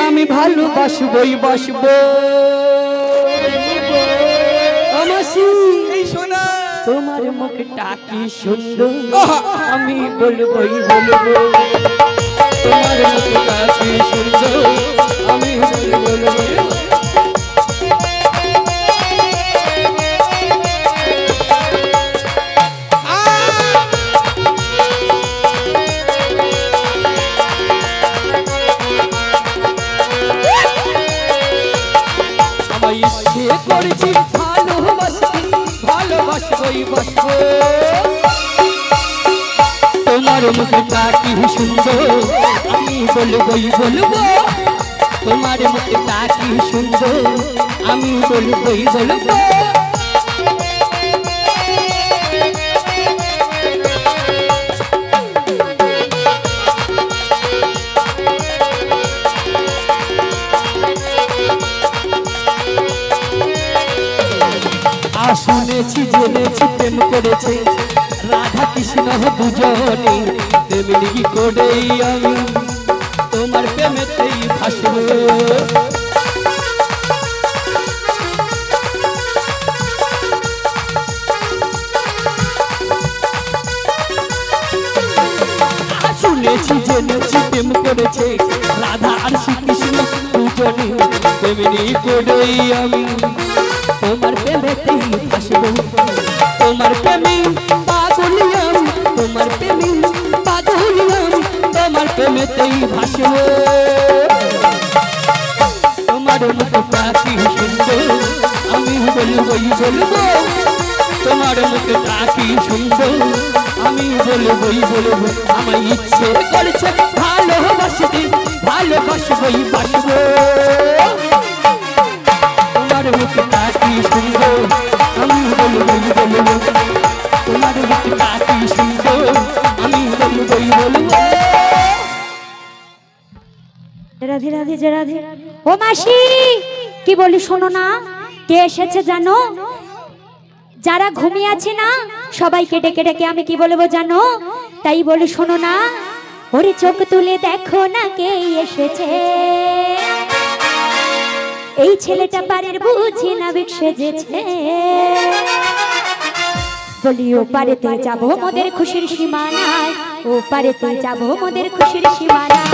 আমি ভালোবাসবই বাসবো মাসি এই শোনা তোমার মুখটা কি সুন্দর আহা! আমি বলবই বলবো তোমার মুখটা কি সুন্দর আমি বলবো আমার ইচ্ছে করেছি ভালোবাসবই বাসবো তোমার মুখটা কি সুন্দর আমি বলবই বলবো তোমার মুখটা কি সুন্দর আমি বলবই বলবো শুনেছি জেনেছি প্রেম করেছে রাধা কৃষ্ণ দুজনে তেমনি করেই আমি তোমার প্রেমেতেই ভাসব শুনেছি জেনেছি প্রেম করেছে রাধা আর শ্রীকৃষ্ণ দুজনে তেমনি করেই আমি তোমার প্রেমেতেই ভাসব তোমার প্রেমে পাগলিয়াম তোমার প্রেমে পাগলিয়াম তোমার প্রেমেতেই ভাসব তোমার মুখটা কি সুন্দর আমি বলবই বলবো তোমার মুখটা কি সুন্দর আমি বলবই বলবো আমার ইচ্ছে করছে ভালোবাসতে ভালোবাসবই বাসবো তোমার মুখটা কি সুন্দর আমি বলবই বলবো তোমার মুখটা কি সুন্দর আমি বলবই বলবো রাধে রাধে যে রাধে ও মাসি কি বলি শোনো না কে এসেছে জানো যারা ঘুমিয়ে আছে না সবাইকে ডেকে ডেকে আমি কি বলবো জানো তাই বলি শোনো না ওরে চোখ তুলে দেখো না কে এসেছে এই ছেলেটা পারের বুঝি না সেজেছে বলি ও পারেতে যাবো মোদের খুশির সীমানায় ও পারেতে যাবো মোদের খুশির সীমানায়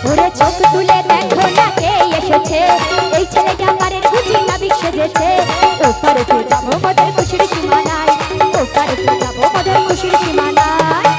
ওরে চোখ তুলে দেখো না কে এসেছে এই ছেলেটা পারের বুঝি না সেজেছে ও পারেতে যাবো মোদের খুশির সীমানায় ও পারেতে যাবো মোদের খুশির সীমানায়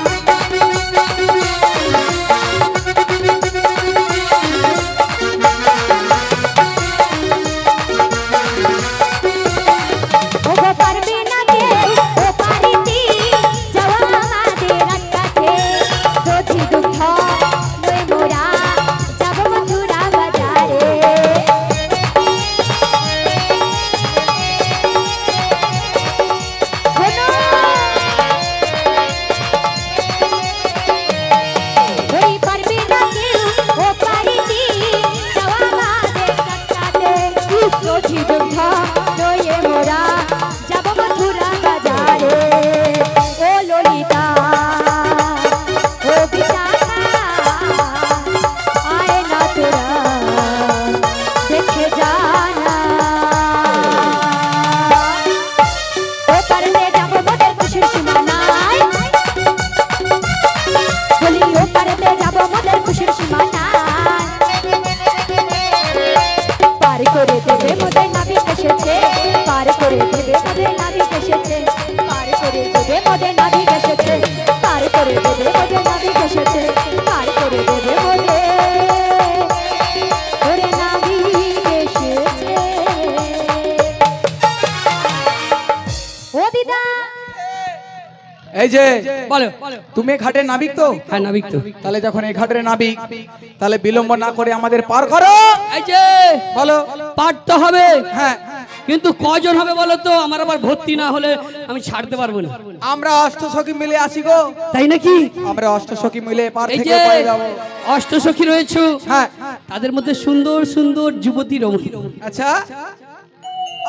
দেবে মোদের নাবিক এসেছে, পার করে দেবে মোদের নাবিক এসেছে, পার করে দেবে মোদের নাবিক এসেছে, পার করে দেবে মোদের ওরে নাবিক এসেছে। ও দিদা এই যে বলো। তুমি এই ঘাটের নাবিক তো? হ্যাঁ নাবিক তো। তাহলে যখন এই ঘাটের নাবিক, তাহলে বিলম্ব না করে আমাদের পার করো। এই যে বলো। পারতে হবে। হ্যাঁ, কিন্তু কজন হবে বলো তো? আমার আবার ভর্তি না হলে আমি ছাড়তে পারবো না। আমরা অষ্টসখী মিলে আসি গো। তাই নাকি? আমরা অষ্টসখী মিলে পার এই থেকে যে পারে যাব। অষ্টসখী রয়েছে, হ্যাঁ, তাদের মধ্যে সুন্দর সুন্দর যুবতী রমণী। আচ্ছা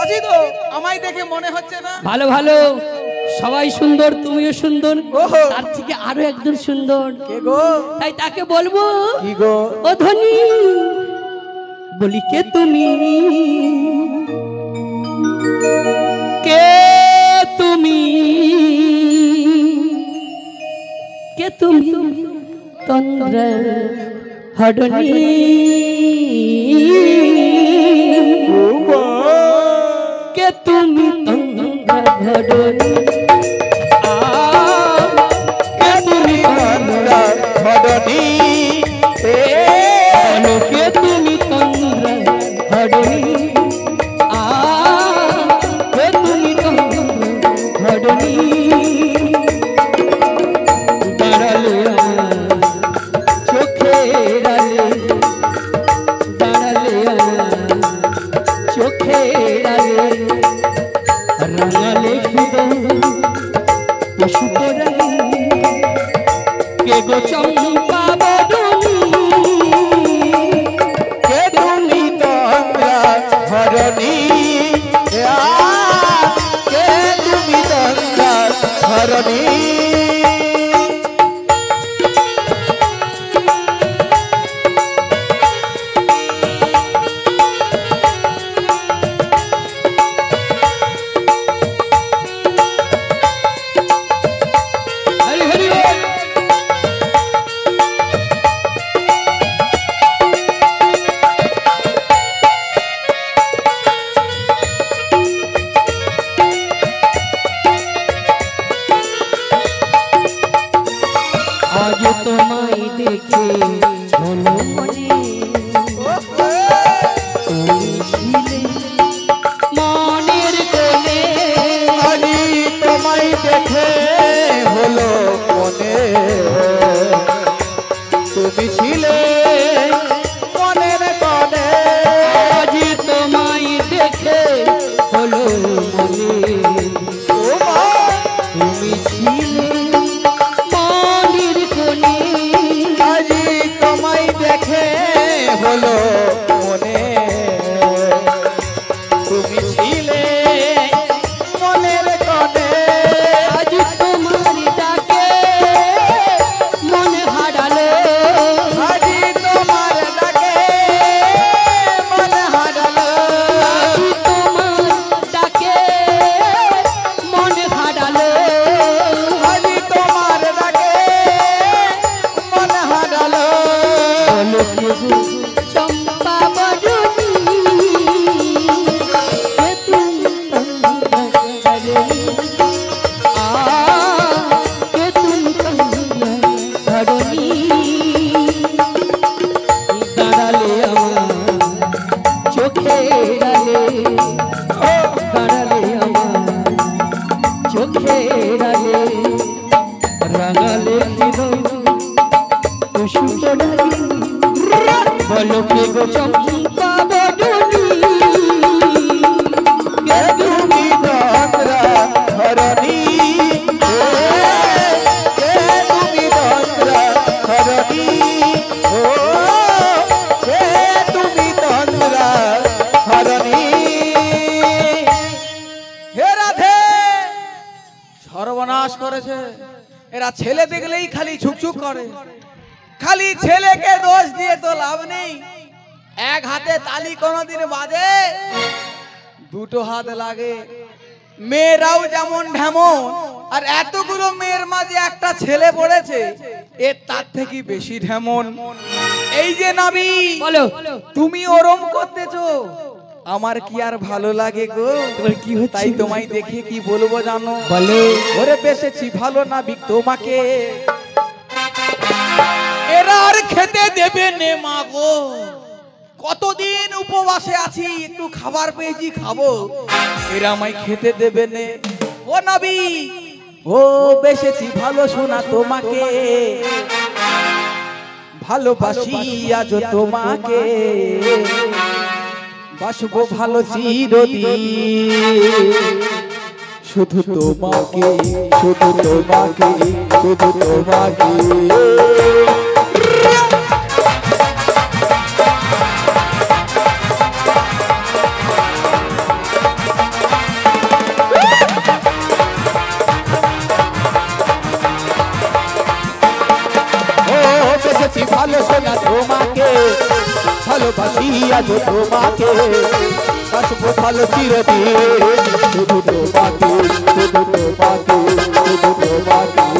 আজি তো আমায় দেখে মনে হচ্ছে না? ভালো ভালো সবাই সুন্দর, তুমিও সুন্দর, ওহো। তার থেকে আরো একজন সুন্দর। কে গো? তাই তাকে বলবো, কি গো? ও ধনী বলি কে তুমি, কে তুমি, কে তুমি তন্দ্র হডনি, কে তুমি তন্দ্র হডনি, কে তুমি তন্দ্র হডনি, বলো কে তুমি তন্দ্র হডনি, কে তুমি তন্দ্র হডনি, দাঁড়ালে আমার চোখের আলে, দাঁড়ালে আমার চোখের আলে, রাঙালে হৃদয় পশু পরাণী, কে গো চম্পা বদনী, কে তুমি তন্দ্র হডনি, কে তুমি তন্দ্র হডনি। হরি হরি বল। আজ তোমায় দেখে হলো মনে, তুমি ছিলে মনের কোণে, আজি তোমায় দেখে হলো মনে, তুমি ছিলে মনের কোণে। আজ তোমায় দেখে হলো মনে, ও মা, তুমি ছিলে মনের কোণে, আজি তোমায় দেখে হলো মনে, তুমি ছিলে মনের কোণে। আজ তোমার ডাকে মনে হারালো, আজি তোমার ডাকে মন হারালো, আজ তোমার ডাকে মনে হারালো, আজি তোমার ডাকে মন হারালো। বলো কে গো চম্পা বদনী, কে তুমি তন্দ্র হডনি, কে তুমি তন্দ্র হডনি, দাঁড়ালে আমার চোখের আলে, দাঁড়ালে আমার চোখের আলে, রাঙালে হৃদয় পশু পরাণী, বলো কে গো চম্পা বদনী, কে তুমি তন্দ্র হরণী, কে তুমি তন্দ্র হরণী, ও কে তুমি তন্দ্র হরণী। হে রাধে, সর্বনাশ করেছে এরা। ছেলে দেখলেই খালি ঝুকঝুক করে, খালি ছেলেকে দোষ দিয়ে তো লাভ নেই। এক হাতে তালি কোনোদিন বাজে, দুটো হাত লাগে। মেয়েরাও যেমন ঢেমন, আর এতগুলো মেয়ের মাঝে একটা ছেলে পড়েছে, এর তার থেকে বেশি ঢেমন। এই যে নবী, বলো তুমি ওরম করতেছো, আমার কি আর ভালো লাগে গো, তোমার কি হচ্ছে? তাই তোমায় দেখে কি বলবো জানো? বলো। ওরে বেসেছি ভালো নাবিক তোমাকে, এরা আর খেতে দেবে নে মা গো। কতদিন উপবাসে আছি, একটু খাবার পেয়েছি খাবো, এরা আমায় খেতে দেবে নে। ও নাবিক, ও বেসেছি ভালো সোনা তোমাকে, ভালোবাসি আজ তোমাকে, বাসবো ভালো চিরদিন, শুধু তোমাকে, শুধু তোমাকে, শুধু তোমাকে। ভালো সোনা তোমাকে, ভালোবাসি আজ তোমাকে, বাসবো ভালো চিরদিন, শুধু তোমাকে, শুধু তোমাকে, শুধু তোমাকে।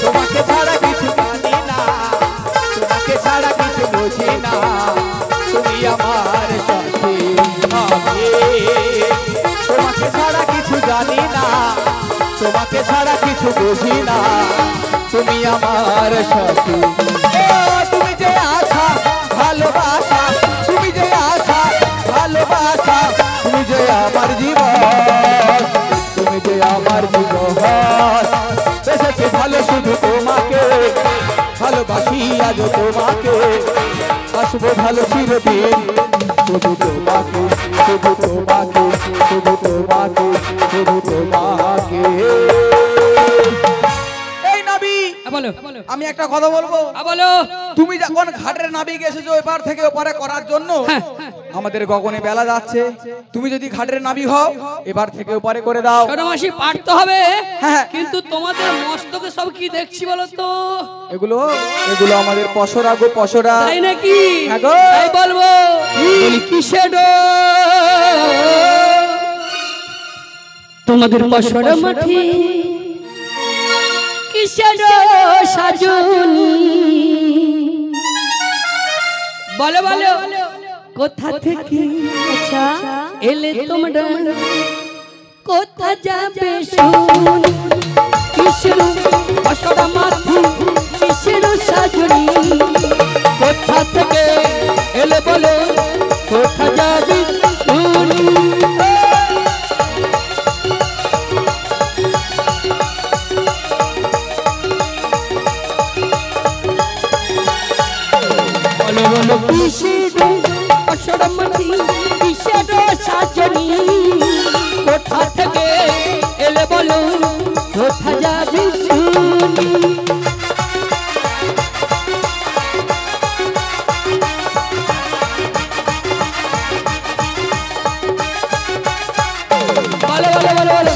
তোমাকে ছাড়া কিছু জানি না, তোমাকে ছাড়া কিছু বুঝি না, তুমি আমার সাথী। আমি তোমাকে ছাড়া কিছু জানি না, তোমাকে ছাড়া কিছু বুঝি না, তুমি আমার সাথী। তুমি যে আশা ভালোবাসা, তুমি যে আশা ভালোবাসা, তুমি যে আমার জীবন, তুমি যে আমার জীবন। বেসেছি ভালো শুধু তোমাকে, ভালোবাসি আজ তোমাকে, আসবো ভালো চিরদিন, শুধু তোমাকে, শুধু তোমাকে, শুধু তোমাকে, শুধু তোমাকে। এই নাবি, বলো। আমি একটা কথা বলবো। বলো। তুমি যখন ঘাটের নাবিক এসেছো এপার থেকে ওপারে করার জন্য, আমাদের গগনে বেলা যাচ্ছে, তুমি যদি ঘাটের নাবিক হও এবার থেকে ওপারে করে দাও। ছোটমাসি পারতে হবে, হ্যাঁ। কিন্তু তোমাদের মস্তকে সব কি দেখছি বলো তো? এগুলো এগুলো আমাদের পশরা গো, পশরা। তাই নাকি? হ্যাঁ গো। তাই বলবো। বলি কিসের তোমাদের পশরা মাঠে কিসের সাজনি? বলো বলো, কোথা থেকে আচ্ছা এলে তোমরা, কোথা যাবে শুনি? কিসের পশরা মাঠে কিসের সাজনি? কোথা থেকে এলে বলো, কোথা যাবে শুনি? বলো বলো কিসের পশরা মাঠে কিসের সাজনি? কোথা থেকে এলে বলো, কোথা যাবে শুনি? বলো বলো বলো বলো।